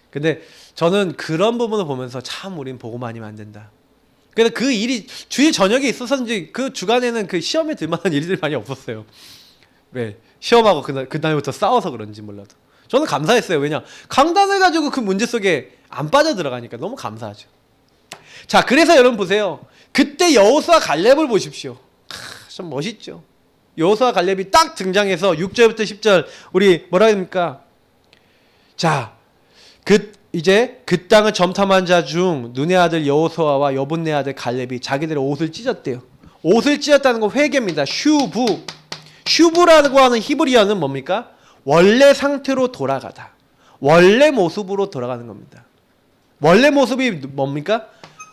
근데 저는 그런 부분을 보면서 참 우린 보고만 하면 안 된다. 그래서 그 일이 주일 저녁에 있었었는지 그 주간에는 그 시험에 들만한 일들이 많이 없었어요. 왜? 시험하고 그날부터 싸워서 그런지 몰라도. 저는 감사했어요. 왜냐? 강단을 가지고 그 문제 속에 안 빠져들어가니까 너무 감사하죠. 자, 그래서 여러분 보세요. 그때 여호수아 갈렙을 보십시오. 참 멋있죠. 여호수아 갈렙이 딱 등장해서 6절부터 10절 우리 뭐라 합니까? 자, 이제 그 땅을 점탐한 자 중 눈의 아들 여호수아와 여분네 아들 갈렙이 자기들의 옷을 찢었대요. 옷을 찢었다는 건 회개입니다. 슈브라고 하는 히브리어는 뭡니까? 원래 상태로 돌아가다. 원래 모습으로 돌아가는 겁니다. 원래 모습이 뭡니까?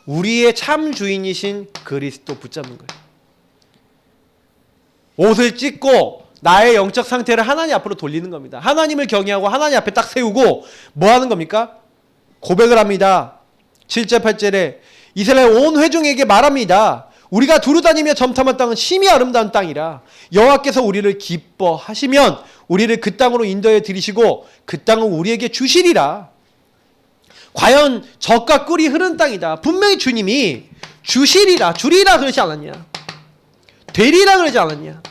우리의 참 주인이신 그리스도 붙잡는 거예요. 옷을 찢고 나의 영적 상태를 하나님 앞으로 돌리는 겁니다. 하나님을 경외하고 하나님 앞에 딱 세우고 뭐 하는 겁니까? 고백을 합니다. 7절 8절에 이스라엘 온 회중에게 말합니다. 우리가 두루 다니며 점탐한 땅은 심히 아름다운 땅이라 여호와께서 우리를 기뻐하시면 우리를 그 땅으로 인도해 드리시고 그 땅은 우리에게 주시리라. 과연 젖과 꿀이 흐르는 땅이다. 분명히 주님이 주시리라 주리라 그러지 않았냐? 되리라 그러지 않았냐?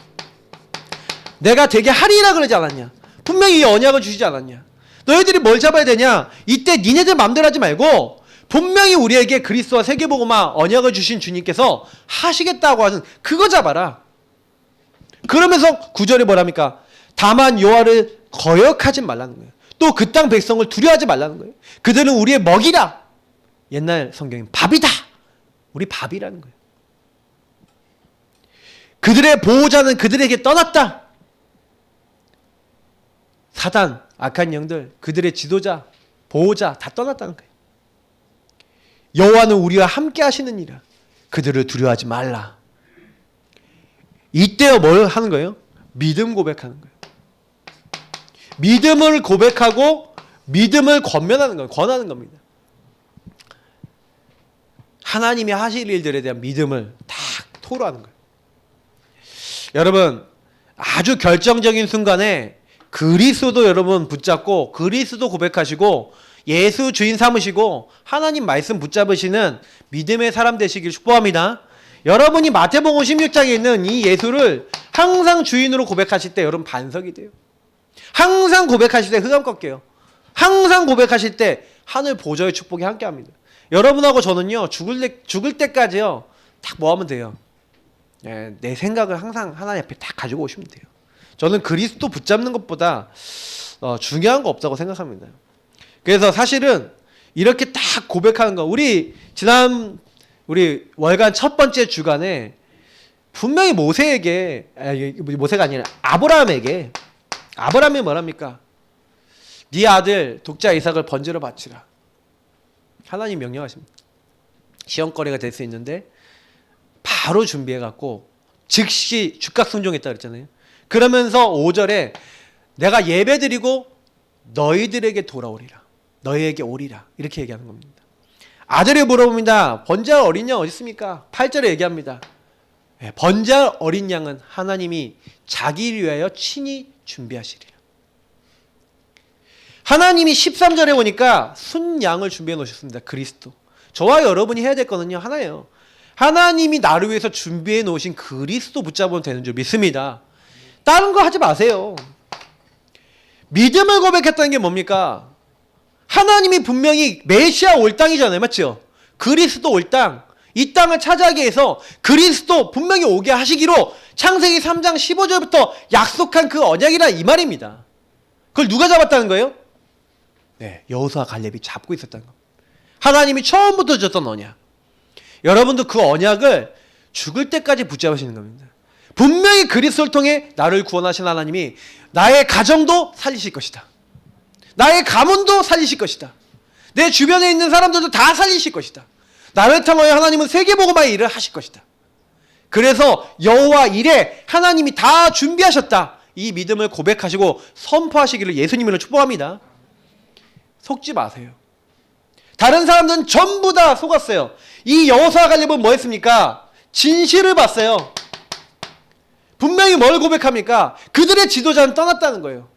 내가 되게 하리라 그러지 않았냐? 분명히 이 언약을 주시지 않았냐? 너희들이 뭘 잡아야 되냐? 이때 니네들 맘대로 하지 말고 분명히 우리에게 그리스도와 세계복음화 언약을 주신 주님께서 하시겠다고 하는 그거 잡아라. 그러면서 9절에 뭐랍니까? 다만 여호와를 거역하지 말라는 거예요. 또 그 땅 백성을 두려워하지 말라는 거예요. 그들은 우리의 먹이라. 옛날 성경엔 밥이다. 우리 밥이라는 거예요. 그들의 보호자는 그들에게 떠났다. 사단, 악한 영들, 그들의 지도자, 보호자 다 떠났다는 거예요. 여호와는 우리와 함께 하시느니라. 그들을 두려워하지 말라. 이때 뭘 하는 거예요? 믿음 고백하는 거예요. 믿음을 고백하고 믿음을 권면하는 거예요. 권하는 겁니다. 하나님이 하실 일들에 대한 믿음을 딱 토로하는 거예요. 여러분 아주 결정적인 순간에 그리스도 여러분 붙잡고 그리스도 고백하시고 예수 주인 삼으시고 하나님 말씀 붙잡으시는 믿음의 사람 되시길 축복합니다. 여러분이 마태복음 16장에 있는 이 예수를 항상 주인으로 고백하실 때 여러분 반석이 돼요. 항상 고백하실 때 흑암 꺾여요. 항상 고백하실 때 하늘 보좌의 축복이 함께합니다. 여러분하고 저는요 죽을 때까지요 딱 뭐 하면 돼요? 내 생각을 항상 하나님 앞에 딱 가지고 오시면 돼요. 저는 그리스도 붙잡는 것보다 중요한 거 없다고 생각합니다. 그래서 사실은 이렇게 딱 고백하는 거 우리 월간 첫 번째 주간에 분명히 모세에게, 모세가 아니라 아브라함이 뭐랍니까? 네 아들 독자 이삭을 번제로 바치라. 하나님 명령하십니다. 시험거리가 될 수 있는데 바로 준비해갖고 즉시 즉각 순종했다 그랬잖아요. 그러면서 5절에 내가 예배드리고 너희들에게 돌아오리라. 너희에게 오리라. 이렇게 얘기하는 겁니다. 아들이 물어봅니다. 번제할 어린 양 어디 있습니까? 8절에 얘기합니다. 번제할 어린 양은 하나님이 자기를 위하여 친히 준비하시리라. 하나님이 13절에 보니까 순양을 준비해 놓으셨습니다. 그리스도. 저와 여러분이 해야 될 거는요 하나예요. 하나님이 나를 위해서 준비해 놓으신 그리스도 붙잡으면 되는 줄 믿습니다. 다른 거 하지 마세요. 믿음을 고백했다는 게 뭡니까? 하나님이 분명히 메시아 올 땅이잖아요. 맞죠? 그리스도 올 땅. 이 땅을 차지하기 위해서 그리스도 분명히 오게 하시기로 창세기 3장 15절부터 약속한 그 언약이라 이 말입니다. 그걸 누가 잡았다는 거예요? 네, 여호수아 갈렙이 잡고 있었다는 겁니다. 하나님이 처음부터 줬던 언약. 여러분도 그 언약을 죽을 때까지 붙잡으시는 겁니다. 분명히 그리스도를 통해 나를 구원하신 하나님이 나의 가정도 살리실 것이다. 나의 가문도 살리실 것이다. 내 주변에 있는 사람들도 다 살리실 것이다. 나를 통하여 하나님은 세계복음화의 일을 하실 것이다. 그래서 여호와 일에 하나님이 다 준비하셨다. 이 믿음을 고백하시고 선포하시기를 예수님으로 축복합니다. 속지 마세요. 다른 사람들은 전부 다 속았어요. 이 여호수아 갈렙은 뭐 했습니까? 진실을 봤어요. 분명히 뭘 고백합니까? 그들의 지도자는 떠났다는 거예요.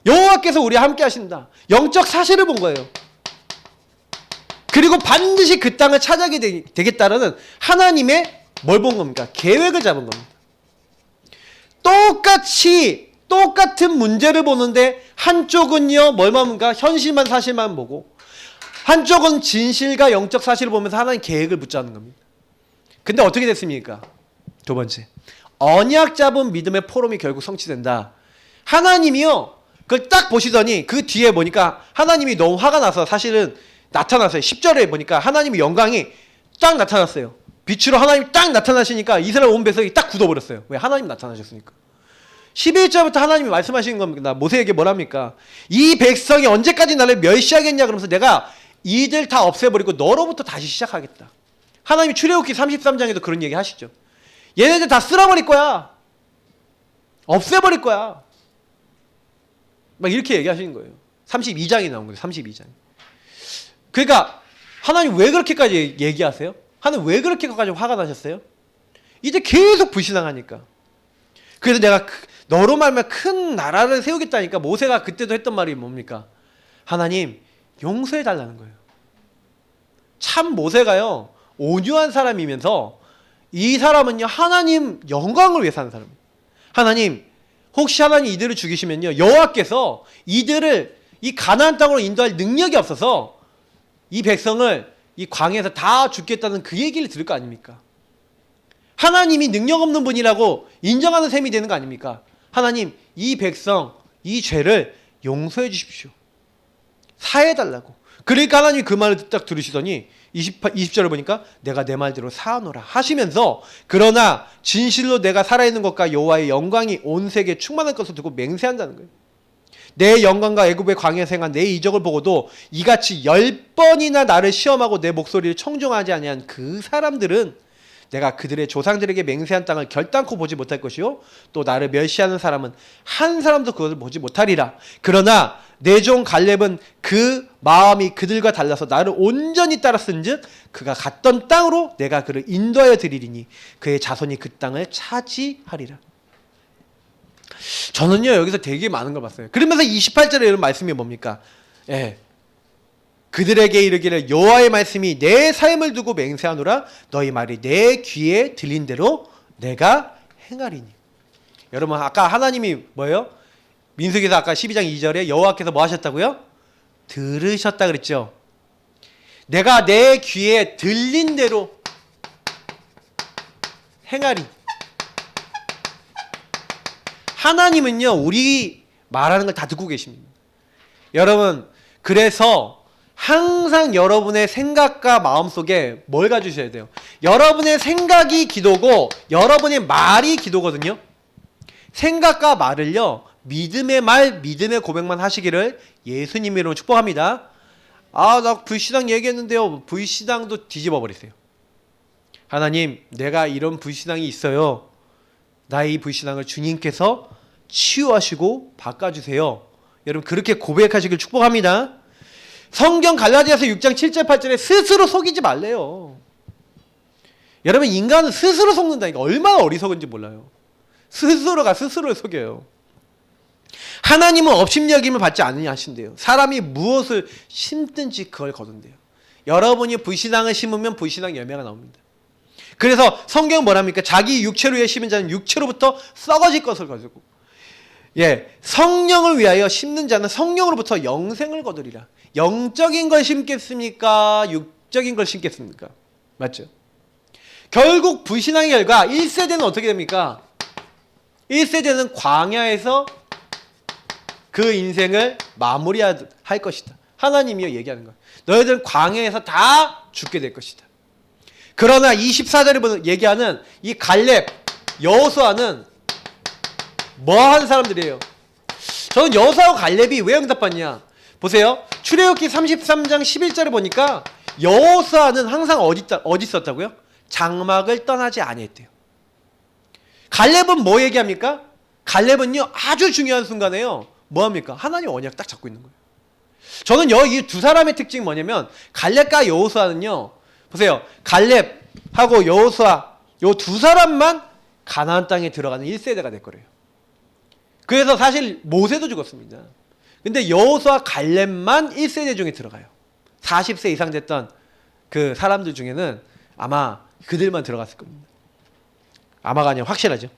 여호와께서 우리와 함께 하신다. 영적 사실을 본 거예요. 그리고 반드시 그 땅을 차지하게 되겠다라는 하나님의 뭘 본 겁니까? 계획을 잡은 겁니다. 똑같은 문제를 보는데 한쪽은요 뭘만 봅니까? 현실만 사실만 보고 한쪽은 진실과 영적 사실을 보면서 하나님 계획을 붙잡는 겁니다. 근데 어떻게 됐습니까? 두 번째, 언약 잡은 믿음의 포럼이 결국 성취된다. 하나님이요 그걸 딱 보시더니 그 뒤에 보니까 하나님이 너무 화가 나서 사실은 나타났어요. 10절에 보니까 하나님의 영광이 딱 나타났어요. 빛으로 하나님이 딱 나타나시니까 이스라엘 온 백성이 딱 굳어버렸어요. 왜? 하나님 나타나셨으니까. 11절부터 하나님이 말씀하시는 겁니다. 모세에게 뭐랍니까? 이 백성이 언제까지 나를 멸시하겠냐 그러면서 내가 이들 다 없애버리고 너로부터 다시 시작하겠다. 하나님이 출애굽기 33장에도 그런 얘기 하시죠. 얘네들 다 쓸어버릴 거야. 없애버릴 거야. 막 이렇게 얘기하시는 거예요. 32장이 나온 거예요. 32장. 그러니까 하나님 왜 그렇게까지 얘기하세요? 하나님 왜 그렇게까지 화가 나셨어요? 이제 계속 불신앙하니까. 그래서 내가 너로 말미암아 큰 나라를 세우겠다니까 모세가 그때도 했던 말이 뭡니까? 하나님 용서해 달라는 거예요. 참 모세가요 온유한 사람이면서 이 사람은요 하나님 영광을 위해 사는 사람이에요. 하나님 혹시 하나님 이들을 죽이시면요 여호와께서 이들을 이 가나안 땅으로 인도할 능력이 없어서 이 백성을 이 광야에서 다 죽겠다는 그 얘기를 들을 거 아닙니까? 하나님이 능력 없는 분이라고 인정하는 셈이 되는 거 아닙니까? 하나님 이 백성 이 죄를 용서해 주십시오. 사해달라고. 그러니까 하나님이 그 말을 딱 들으시더니 20절을 보니까 내가 내 말대로 사하노라 하시면서 그러나 진실로 내가 살아있는 것과 여호와의 영광이 온 세계에 충만할 것을 두고 맹세한다는 거예요. 내 영광과 애굽의 광야에서 행한 내 이적을 보고도 이같이 10번이나 나를 시험하고 내 목소리를 청종하지 아니한 그 사람들은 내가 그들의 조상들에게 맹세한 땅을 결단코 보지 못할 것이요 또 나를 멸시하는 사람은 한 사람도 그것을 보지 못하리라. 그러나 내 종 갈렙은 그 마음이 그들과 달라서 나를 온전히 따랐은즉 그가 갔던 땅으로 내가 그를 인도하여 드리리니 그의 자손이 그 땅을 차지하리라. 저는요 여기서 되게 많은 걸 봤어요. 그러면서 28절에 이런 말씀이 뭡니까? 그들에게 이르기를 여호와의 말씀이 내 삶을 두고 맹세하노라 너희 말이 내 귀에 들린 대로 내가 행하리니. 여러분 아까 하나님이 뭐예요? 민수기서 아까 12장 2절에 여호와께서 뭐 하셨다고요? 들으셨다 그랬죠. 내가 내 귀에 들린 대로 행하리. 하나님은요 우리 말하는 걸 다 듣고 계십니다. 여러분 그래서 항상 여러분의 생각과 마음속에 뭘 가지셔야 돼요? 여러분의 생각이 기도고 여러분의 말이 기도거든요. 생각과 말을요, 믿음의 말, 믿음의 고백만 하시기를 예수님 이름으로 축복합니다. 아, 나 불신앙 얘기했는데요. 불신앙도 뒤집어 버리세요. 하나님, 내가 이런 불신앙이 있어요. 나의 이 불신앙을 주님께서 치유하시고 바꿔주세요. 여러분, 그렇게 고백하시길 축복합니다. 성경 갈라디아서 6장 7절 8절에 스스로 속이지 말래요. 여러분, 인간은 스스로 속는다니까 얼마나 어리석은지 몰라요. 스스로가 스스로를 속여요. 하나님은 업신여김을 받지 않느냐 하신대요. 사람이 무엇을 심든지 그걸 거둔대요. 여러분이 불신앙을 심으면 불신앙 열매가 나옵니다. 그래서 성경은 뭐랍니까? 자기 육체로 심은 자는 육체로부터 썩어질 것을 거두고, 성령을 위하여 심는 자는 성령으로부터 영생을 거두리라. 영적인 걸 심겠습니까? 육적인 걸 심겠습니까? 맞죠? 결국 불신앙의 결과 1세대는 어떻게 됩니까? 1세대는 광야에서 그 인생을 마무리할 것이다. 하나님이요 얘기하는 거야. 너희들은 광야에서 다 죽게 될 것이다. 그러나 24절에 얘기하는 이 갈렙, 여호수아는 뭐한 사람들이에요? 저는 여호수아와 갈렙이 왜 응답받냐? 보세요. 출애굽기 33장 11절에 보니까 여호수아는 항상 어디 있었다고요? 장막을 떠나지 아니했대요. 갈렙은 뭐 얘기합니까? 갈렙은요 아주 중요한 순간에요. 뭐합니까? 하나님 언약 딱 잡고 있는 거예요. 저는 이 두 사람의 특징이 뭐냐면 갈렙과 여호수아는요. 보세요. 갈렙하고 여호수아 요 두 사람만 가나안 땅에 들어가는 1세대가 될 거래요. 그래서 사실 모세도 죽었습니다. 근데 여호수아 갈렙만 1세대 중에 들어가요. 40세 이상 됐던 그 사람들 중에는 아마 그들만 들어갔을 겁니다. 아마가 아니라 확실하죠.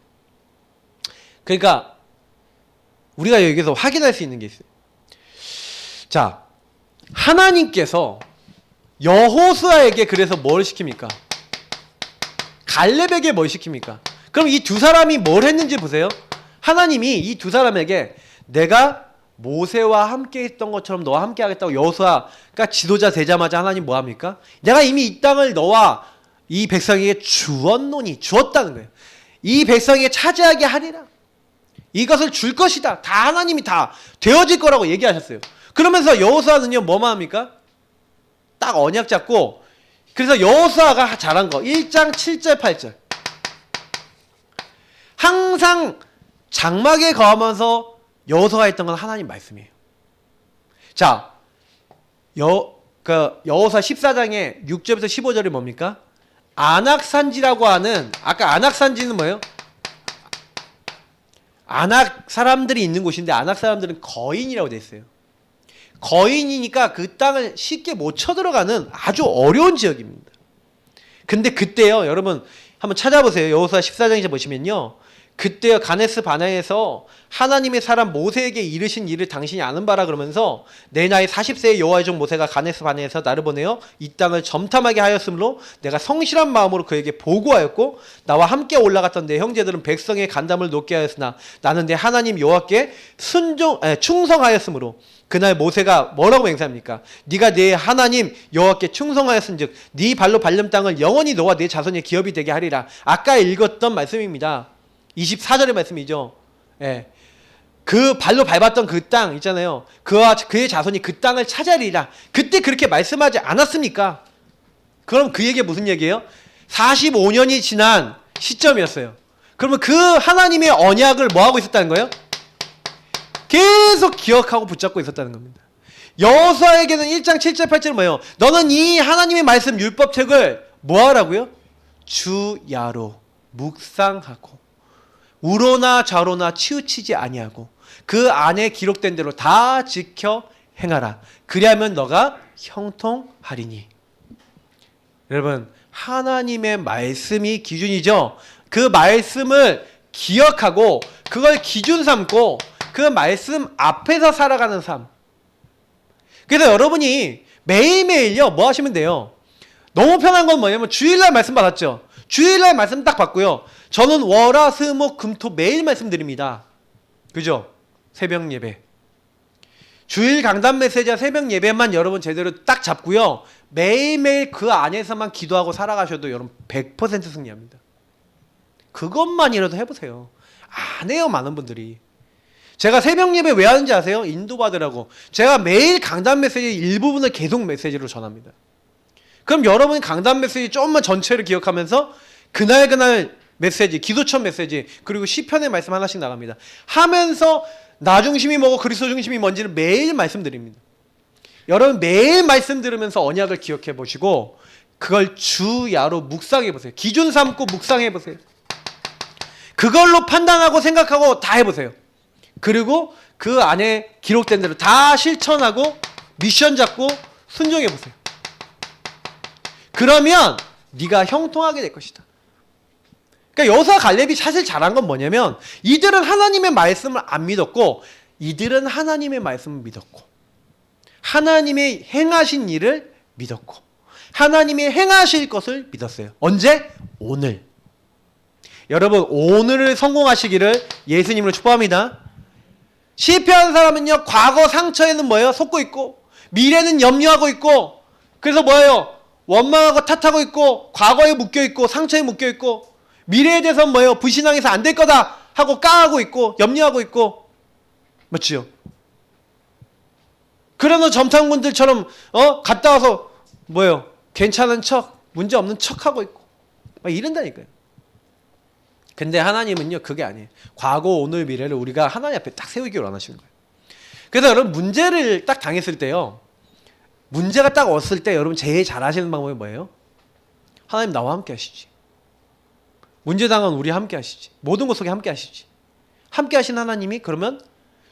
그러니까 우리가 여기서 확인할 수 있는 게 있어요. 자, 하나님께서 여호수아에게 그래서 뭘 시킵니까? 갈렙에게 뭘 시킵니까? 그럼 이 두 사람이 뭘 했는지 보세요. 하나님이 이 두 사람에게 내가 모세와 함께 했던 것처럼 너와 함께 하겠다고 여호수아가 지도자 되자마자 하나님 뭐 합니까? 내가 이미 이 땅을 너와 이 백성에게 주었다는 거예요. 이 백성에게 차지하게 하리라. 이것을 줄 것이다. 다 하나님이 다 되어질 거라고 얘기하셨어요. 그러면서 여호수아는요 뭐만 합니까? 딱 언약 잡고, 그래서 여호수아가 잘한 거 1장 7절 8절 항상 장막에 거하면서 여호수아가 했던 건 하나님 말씀이에요. 자, 여호수아 14장의 6절부터 15절이 뭡니까? 안악산지라고 하는, 아까 안악산지는 뭐예요? 안악 사람들이 있는 곳인데 안악 사람들은 거인이라고 돼 있어요. 거인이니까 그 땅을 쉽게 못 쳐들어가는 아주 어려운 지역입니다. 근데 그때요, 여러분 한번 찾아보세요. 여호수아 14장에서 보시면요, 그때요 가데스 바네아에서 하나님의 사람 모세에게 이르신 일을 당신이 아는 바라 그러면서 내 나이 40세의 여호와의 종 모세가 가데스 바네아에서 나를 보내어 이 땅을 점탐하게 하였으므로 내가 성실한 마음으로 그에게 보고하였고 나와 함께 올라갔던 내 형제들은 백성의 간담을 높게 하였으나 나는 내 하나님 여호와께 충성하였으므로 그날 모세가 뭐라고 맹세합니까? 네가 내 하나님 여호와께 충성하였은즉 네 발로 밟는 땅을 영원히 너와 내 자손의 기업이 되게 하리라. 아까 읽었던 말씀입니다. 24절의 말씀이죠. 그 발로 밟았던 그 땅 있잖아요. 그와 그의 자손이 그 땅을 차지하리라. 그때 그렇게 말씀하지 않았습니까? 그럼 그 얘기가 무슨 얘기예요? 45년이 지난 시점이었어요. 그러면 그 하나님의 언약을 뭐하고 있었다는 거예요? 계속 기억하고 붙잡고 있었다는 겁니다. 여호수아에게는 1장 7절 8절은 뭐예요? 너는 이 하나님의 말씀 율법책을 뭐하라고요? 주야로 묵상하고 우로나 좌로나 치우치지 아니하고 그 안에 기록된 대로 다 지켜 행하라. 그리하면 너가 형통하리니. 여러분, 하나님의 말씀이 기준이죠. 그 말씀을 기억하고 그걸 기준 삼고 그 말씀 앞에서 살아가는 삶. 그래서 여러분이 매일매일요 뭐 하시면 돼요? 너무 편한 건 뭐냐면 주일날 말씀 받았죠. 주일날 말씀 딱 받고요. 저는 월화 수목 금토 매일 말씀드립니다. 그죠? 새벽 예배. 주일 강단 메시지와 새벽 예배만 여러분 제대로 딱 잡고요. 매일매일 그 안에서만 기도하고 살아가셔도 여러분 100% 승리합니다. 그것만이라도 해보세요. 안 해요, 많은 분들이. 제가 새벽 예배 왜 하는지 아세요? 인도받으라고. 제가 매일 강단 메시지 일부분을 계속 메시지로 전합니다. 그럼 여러분이 강단 메시지 조금만 전체를 기억하면서 그날 메시지, 기도처 메시지, 그리고 시편의 말씀 하나씩 나갑니다. 하면서 나 중심이 뭐고 그리스도 중심이 뭔지를 매일 말씀드립니다. 여러분 매일 말씀 들으면서 언약을 기억해 보시고 그걸 주야로 묵상해 보세요. 기준 삼고 묵상해 보세요. 그걸로 판단하고 생각하고 다 해보세요. 그리고 그 안에 기록된 대로 다 실천하고 미션 잡고 순종해 보세요. 그러면 네가 형통하게 될 것이다. 그러니까 여호수아 갈렙이 사실 잘한 건 뭐냐면 이들은 하나님의 말씀을 안 믿었고 이들은 하나님의 말씀을 믿었고 하나님의 행하신 일을 믿었고 하나님이 행하실 것을 믿었어요. 언제? 오늘. 여러분 오늘을 성공하시기를 예수님으로 축복합니다. 실패한 사람은요 과거 상처에는 뭐예요? 속고 있고 미래는 염려하고 있고 그래서 뭐예요? 원망하고 탓하고 있고 과거에 묶여 있고 상처에 묶여 있고 미래에 대해서는 뭐예요? 불신앙해서 안 될 거다 하고 까하고 있고 염려하고 있고 맞지요? 그러는 점탕군들처럼 갔다 와서 뭐예요? 괜찮은 척 문제 없는 척하고 있고 막 이런다니까요. 근데 하나님은요 그게 아니에요. 과거 오늘 미래를 우리가 하나님 앞에 딱 세우기를 원하시는 거예요. 그래서 여러분 문제를 딱 당했을 때요 문제가 딱 왔을 때 여러분 제일 잘 하시는 방법이 뭐예요? 하나님 나와 함께 하시지. 문제 당한 우리 함께 하시지. 모든 것 속에 함께 하시지. 함께 하신 하나님이 그러면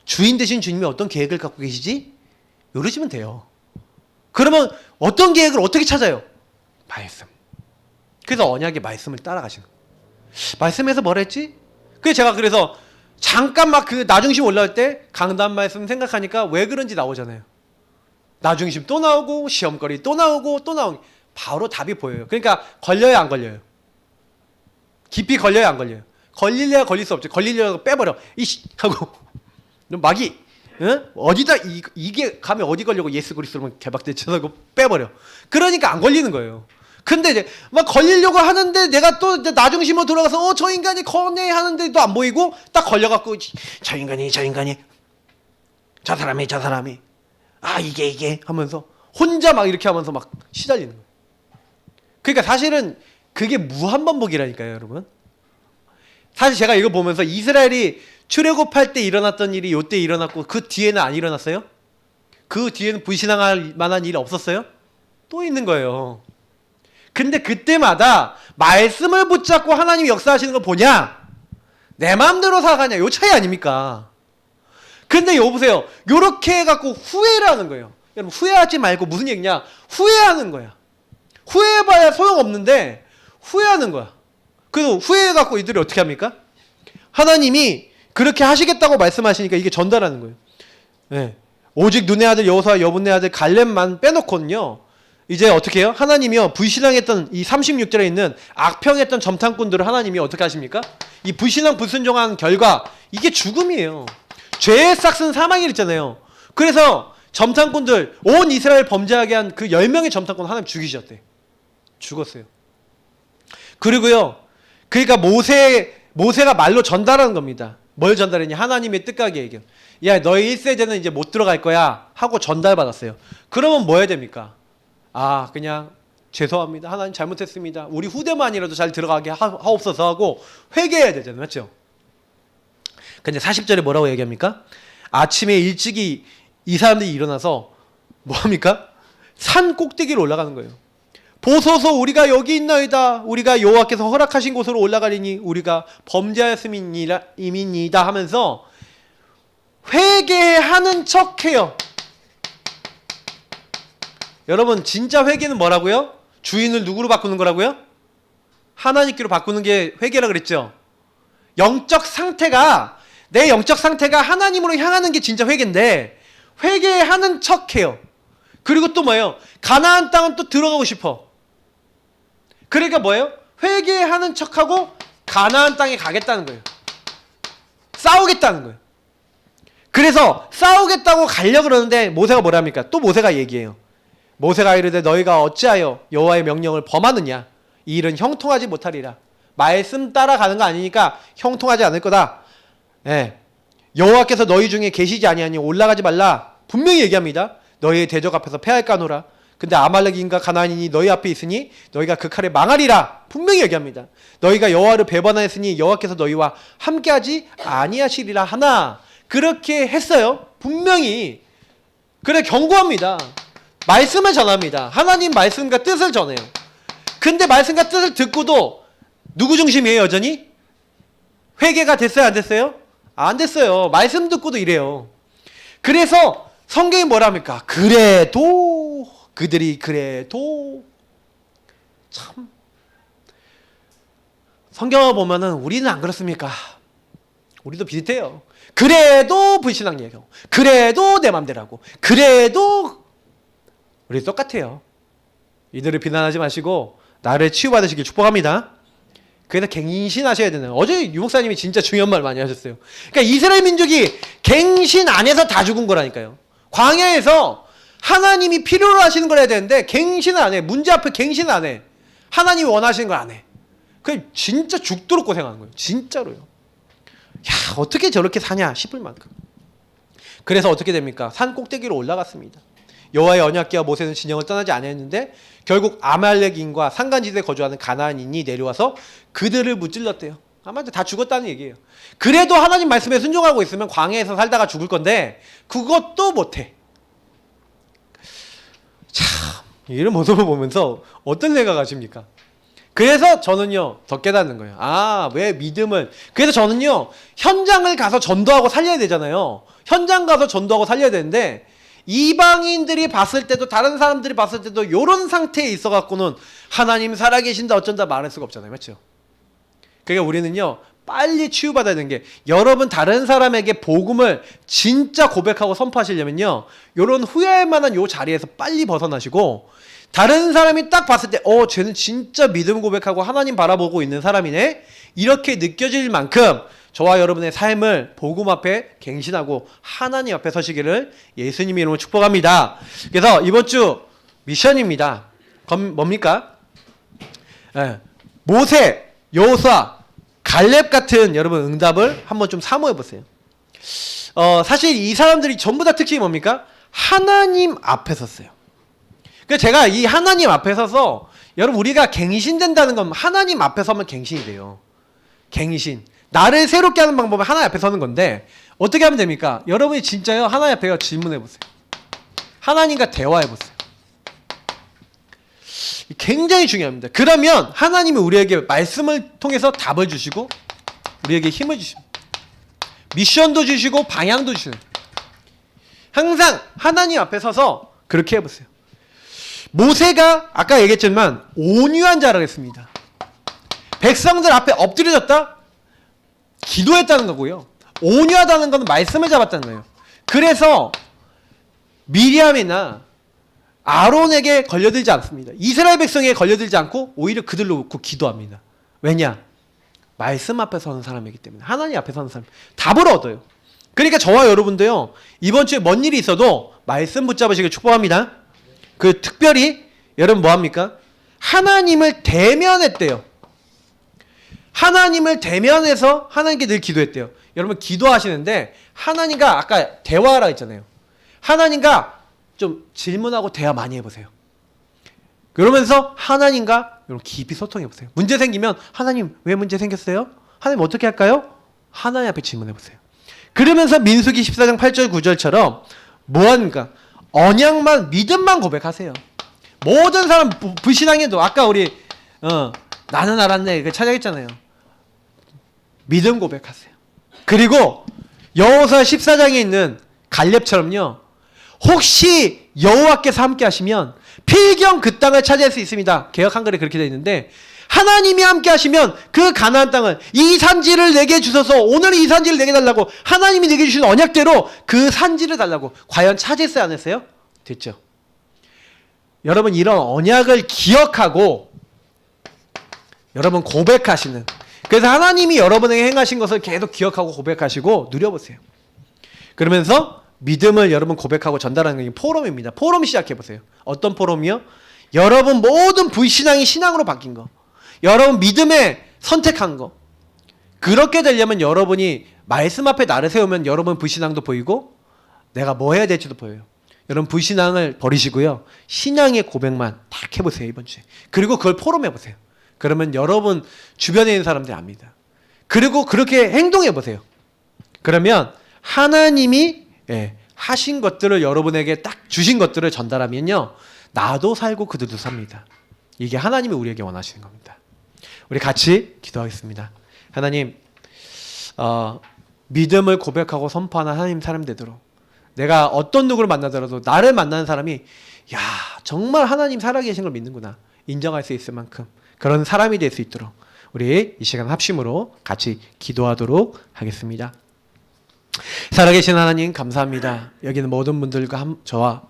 주인 되신 주님이 어떤 계획을 갖고 계시지? 이러시면 돼요. 그러면 어떤 계획을 어떻게 찾아요? 말씀. 그래서 언약의 말씀을 따라가시는 거예요. 말씀에서 뭐라 했지? 그래서 잠깐 막 그 나중심 올라올 때 강단 말씀 생각하니까 왜 그런지 나오잖아요. 나중심 또 나오고 시험거리 또 나오고 또 나오고 바로 답이 보여요. 그러니까 걸려요 안 걸려요? 깊이 걸려요 안 걸려요? 걸릴래야 걸릴 수 없죠. 걸리려고 빼버려. 이씨 하고 막이 응? 어디다 이게 가면 어디 걸려고 예수 그리스도면 개박대쳐서 빼버려. 그러니까 안 걸리는 거예요. 근데 이제 막 걸리려고 하는데 내가 또 나중심으로 들어가서 저 인간이 거네 하는데 또 안 보이고 딱 걸려갖고 저 인간이 저 사람이 아 이게 하면서 혼자 막 이렇게 하면서 막 시달리는 거예요. 그러니까 사실은 그게 무한반복이라니까요 여러분. 사실 제가 이거 보면서 이스라엘이 출애굽할 때 일어났던 일이 요때 일어났고 그 뒤에는 안 일어났어요? 그 뒤에는 불신앙할 만한 일이 없었어요? 또 있는 거예요. 근데 그때마다 말씀을 붙잡고 하나님이 역사하시는 걸 보냐? 내 마음대로 살아가냐? 요 차이 아닙니까? 근데 여보세요. 요렇게 해갖고 후회를 하는 거예요. 여러분 후회하지 말고 무슨 얘기냐? 후회하는 거야. 후회해봐야 소용없는데 후회하는 거야. 그래서 후회해갖고 이들이 어떻게 합니까? 하나님이 그렇게 하시겠다고 말씀하시니까 이게 전달하는 거예요. 네. 오직 눈의 아들 여호수아 여분의 아들 갈렙만 빼놓고는요. 이제 어떻게 해요? 하나님이요 불신앙했던 이 36절에 있는 악평했던 점탕꾼들을 하나님이 어떻게 하십니까? 이 불신앙 불순종한 결과 이게 죽음이에요. 죄의 싹은 사망이랬잖아요. 그래서 점탕꾼들 온 이스라엘 범죄하게 한 그 10명의 점탕꾼 하나님 죽이셨대. 죽었어요. 그리고요 그러니까 모세가 말로 전달하는 겁니다. 뭘 전달했냐? 하나님의 뜻까지 얘기해요. 야 너희 1세대는 이제 못 들어갈 거야 하고 전달받았어요. 그러면 뭐 해야 됩니까? 아 그냥 죄송합니다. 하나님 잘못했습니다. 우리 후대만이라도 잘 들어가게 하옵소서 하고 회개해야 되잖아요. 맞죠? 근데 40절에 뭐라고 얘기합니까? 아침에 일찍이 이 사람들이 일어나서 뭐합니까? 산 꼭대기로 올라가는 거예요. 보소서 우리가 여기 있나이다. 우리가 여호와께서 허락하신 곳으로 올라가리니 우리가 범죄하였음이니이다 하면서 회개하는 척해요. 여러분 진짜 회개는 뭐라고요? 주인을 누구로 바꾸는 거라고요? 하나님께로 바꾸는 게 회개라 그랬죠. 내 영적 상태가 하나님으로 향하는 게 진짜 회개인데 회개하는 척해요. 그리고 또 뭐예요? 가나안 땅은 또 들어가고 싶어. 그러니까 뭐예요? 회개하는 척하고 가나안 땅에 가겠다는 거예요. 싸우겠다는 거예요. 그래서 싸우겠다고 가려 그러는데 모세가 뭐랍니까? 또 모세가 얘기해요. 모세가 이르되 너희가 어찌하여 여호와의 명령을 범하느냐? 이 일은 형통하지 못하리라. 말씀 따라가는 거 아니니까 형통하지 않을 거다. 예. 여호와께서 너희 중에 계시지 아니하니 올라가지 말라. 분명히 얘기합니다. 너희의 대적 앞에서 패할까노라. 근데 아말렉인과 가나안인이 너희 앞에 있으니 너희가 그 칼에 망하리라. 분명히 얘기합니다. 너희가 여호와를 배반하였으니 여호와께서 너희와 함께하지 아니하시리라 하나. 그렇게 했어요. 분명히. 그래 경고합니다. 말씀을 전합니다. 하나님 말씀과 뜻을 전해요. 근데 말씀과 뜻을 듣고도 누구 중심이에요 여전히? 회개가 됐어요 안 됐어요? 안 됐어요. 말씀 듣고도 이래요. 그래서 성경이 뭐랍니까? 그래도 그들이 그래도 참 성경을 보면은 우리는 안 그렇습니까? 우리도 비슷해요. 그래도 불신앙 얘기하고 그래도 내 맘대로 하고 그래도 우리 똑같아요. 이들을 비난하지 마시고 나를 치유받으시길 축복합니다. 그래서 갱신하셔야 되는. 어제 유목사님이 진짜 중요한 말 많이 하셨어요. 그러니까 이스라엘 민족이 갱신 안에서 다 죽은 거라니까요. 광야에서 하나님이 필요로 하시는 걸 해야 되는데 갱신을 안 해. 문제 앞에 갱신을 안 해. 하나님이 원하시는 걸 안 해. 그 진짜 죽도록 고생하는 거예요. 진짜로요. 야, 어떻게 저렇게 사냐 싶을 만큼. 그래서 어떻게 됩니까? 산 꼭대기로 올라갔습니다. 여호와의 언약궤와 모세는 진영을 떠나지 않았는데 결국 아말렉인과 산간지대에 거주하는 가나안인이 내려와서 그들을 무찔렀대요. 아마 다 죽었다는 얘기예요. 그래도 하나님 말씀에 순종하고 있으면 광야에서 살다가 죽을 건데 그것도 못해. 참 이런 모습을 보면서 어떤 생각하십니까? 그래서 저는요 더 깨닫는 거예요. 아, 왜 믿음을. 그래서 저는요 현장을 가서 전도하고 살려야 되잖아요. 현장 가서 전도하고 살려야 되는데 이방인들이 봤을 때도 다른 사람들이 봤을 때도 이런 상태에 있어 갖고는 하나님 살아계신다 어쩐다 말할 수가 없잖아요. 맞죠? 그러니까 우리는요 빨리 치유받아야 되는 게, 여러분 다른 사람에게 복음을 진짜 고백하고 선포하시려면요 이런 후회할 만한 요 자리에서 빨리 벗어나시고, 다른 사람이 딱 봤을 때 쟤는 진짜 믿음 고백하고 하나님 바라보고 있는 사람이네 이렇게 느껴질 만큼 저와 여러분의 삶을 복음 앞에 갱신하고 하나님 앞에 서시기를 예수님의 이름으로 축복합니다. 그래서 이번 주 미션입니다. 뭡니까? 모세, 여호수아, 갈렙 같은 여러분 응답을 한번 좀 사모해 보세요. 사실 이 사람들이 전부 다 특징이 뭡니까? 하나님 앞에 섰어요. 그래서 제가 이 하나님 앞에 서서, 여러분 우리가 갱신된다는 건 하나님 앞에 서면 갱신이 돼요. 갱신. 나를 새롭게 하는 방법은 하나님 앞에 서는 건데 어떻게 하면 됩니까? 여러분이 진짜요 하나님 앞에 질문해 보세요. 하나님과 대화해 보세요. 굉장히 중요합니다. 그러면 하나님이 우리에게 말씀을 통해서 답을 주시고 우리에게 힘을 주십니다. 미션도 주시고 방향도 주시는. 항상 하나님 앞에 서서 그렇게 해보세요. 모세가 아까 얘기했지만 온유한 자라고 했습니다. 백성들 앞에 엎드려졌다? 기도했다는 거고요. 온유하다는 건 말씀을 잡았다는 거예요. 그래서 미리암이나 아론에게 걸려들지 않습니다. 이스라엘 백성에게 걸려들지 않고 오히려 그들로 놓고 기도합니다. 왜냐? 말씀 앞에 서는 사람이기 때문에. 하나님 앞에 서는 사람. 답을 얻어요. 그러니까 저와 여러분도요 이번 주에 뭔 일이 있어도 말씀 붙잡으시길 축복합니다. 그 특별히 여러분 뭐합니까? 하나님을 대면했대요. 하나님을 대면해서 하나님께 늘 기도했대요. 여러분 기도하시는데 하나님과 아까 대화하라 했잖아요. 하나님과 좀 질문하고 대화 많이 해보세요. 그러면서 하나님과 여러분 깊이 소통해보세요. 문제 생기면 하나님 왜 문제 생겼어요? 하나님 어떻게 할까요? 하나님 앞에 질문해보세요. 그러면서 민수기 14장 8절 9절처럼 뭐하는가? 언약만 믿음만 고백하세요. 모든 사람 불신앙해도 아까 우리 나는 알았네 그 찾아있잖아요. 믿음 고백하세요. 그리고 여호수아 14장에 있는 갈렙처럼요. 혹시 여호와께서 함께 하시면 필경 그 땅을 차지할 수 있습니다. 개역 한글에 그렇게 되어 있는데 하나님이 함께 하시면 그 가나안 땅을 이 산지를 내게 주셔서 오늘 이 산지를 내게 달라고 하나님이 내게 주신 언약대로 그 산지를 달라고 과연 차지했어요 안 했어요? 됐죠. 여러분 이런 언약을 기억하고 여러분 고백하시는, 그래서 하나님이 여러분에게 행하신 것을 계속 기억하고 고백하시고 누려보세요. 그러면서 믿음을 여러분 고백하고 전달하는 게 포럼입니다. 포럼 시작해 보세요. 어떤 포럼이요? 여러분 모든 불신앙이 신앙으로 바뀐 거. 여러분 믿음에 선택한 거. 그렇게 되려면 여러분이 말씀 앞에 나를 세우면 여러분 불신앙도 보이고 내가 뭐 해야 될지도 보여요. 여러분 불신앙을 버리시고요. 신앙의 고백만 딱 해보세요. 이번 주에. 그리고 그걸 포럼해보세요. 그러면 여러분 주변에 있는 사람들이 압니다. 그리고 그렇게 행동해보세요. 그러면 하나님이 하신 것들을 여러분에게 딱 주신 것들을 전달하면요. 나도 살고 그들도 삽니다. 이게 하나님이 우리에게 원하시는 겁니다. 우리 같이 기도하겠습니다. 하나님, 믿음을 고백하고 선포하는 하나님 사람 되도록 내가 어떤 누구를 만나더라도 나를 만나는 사람이 야 정말 하나님 살아계신 걸 믿는구나 인정할 수 있을 만큼 그런 사람이 될 수 있도록 우리 이 시간 합심으로 같이 기도하도록 하겠습니다. 살아계신 하나님 감사합니다. 여기는 모든 분들과 저와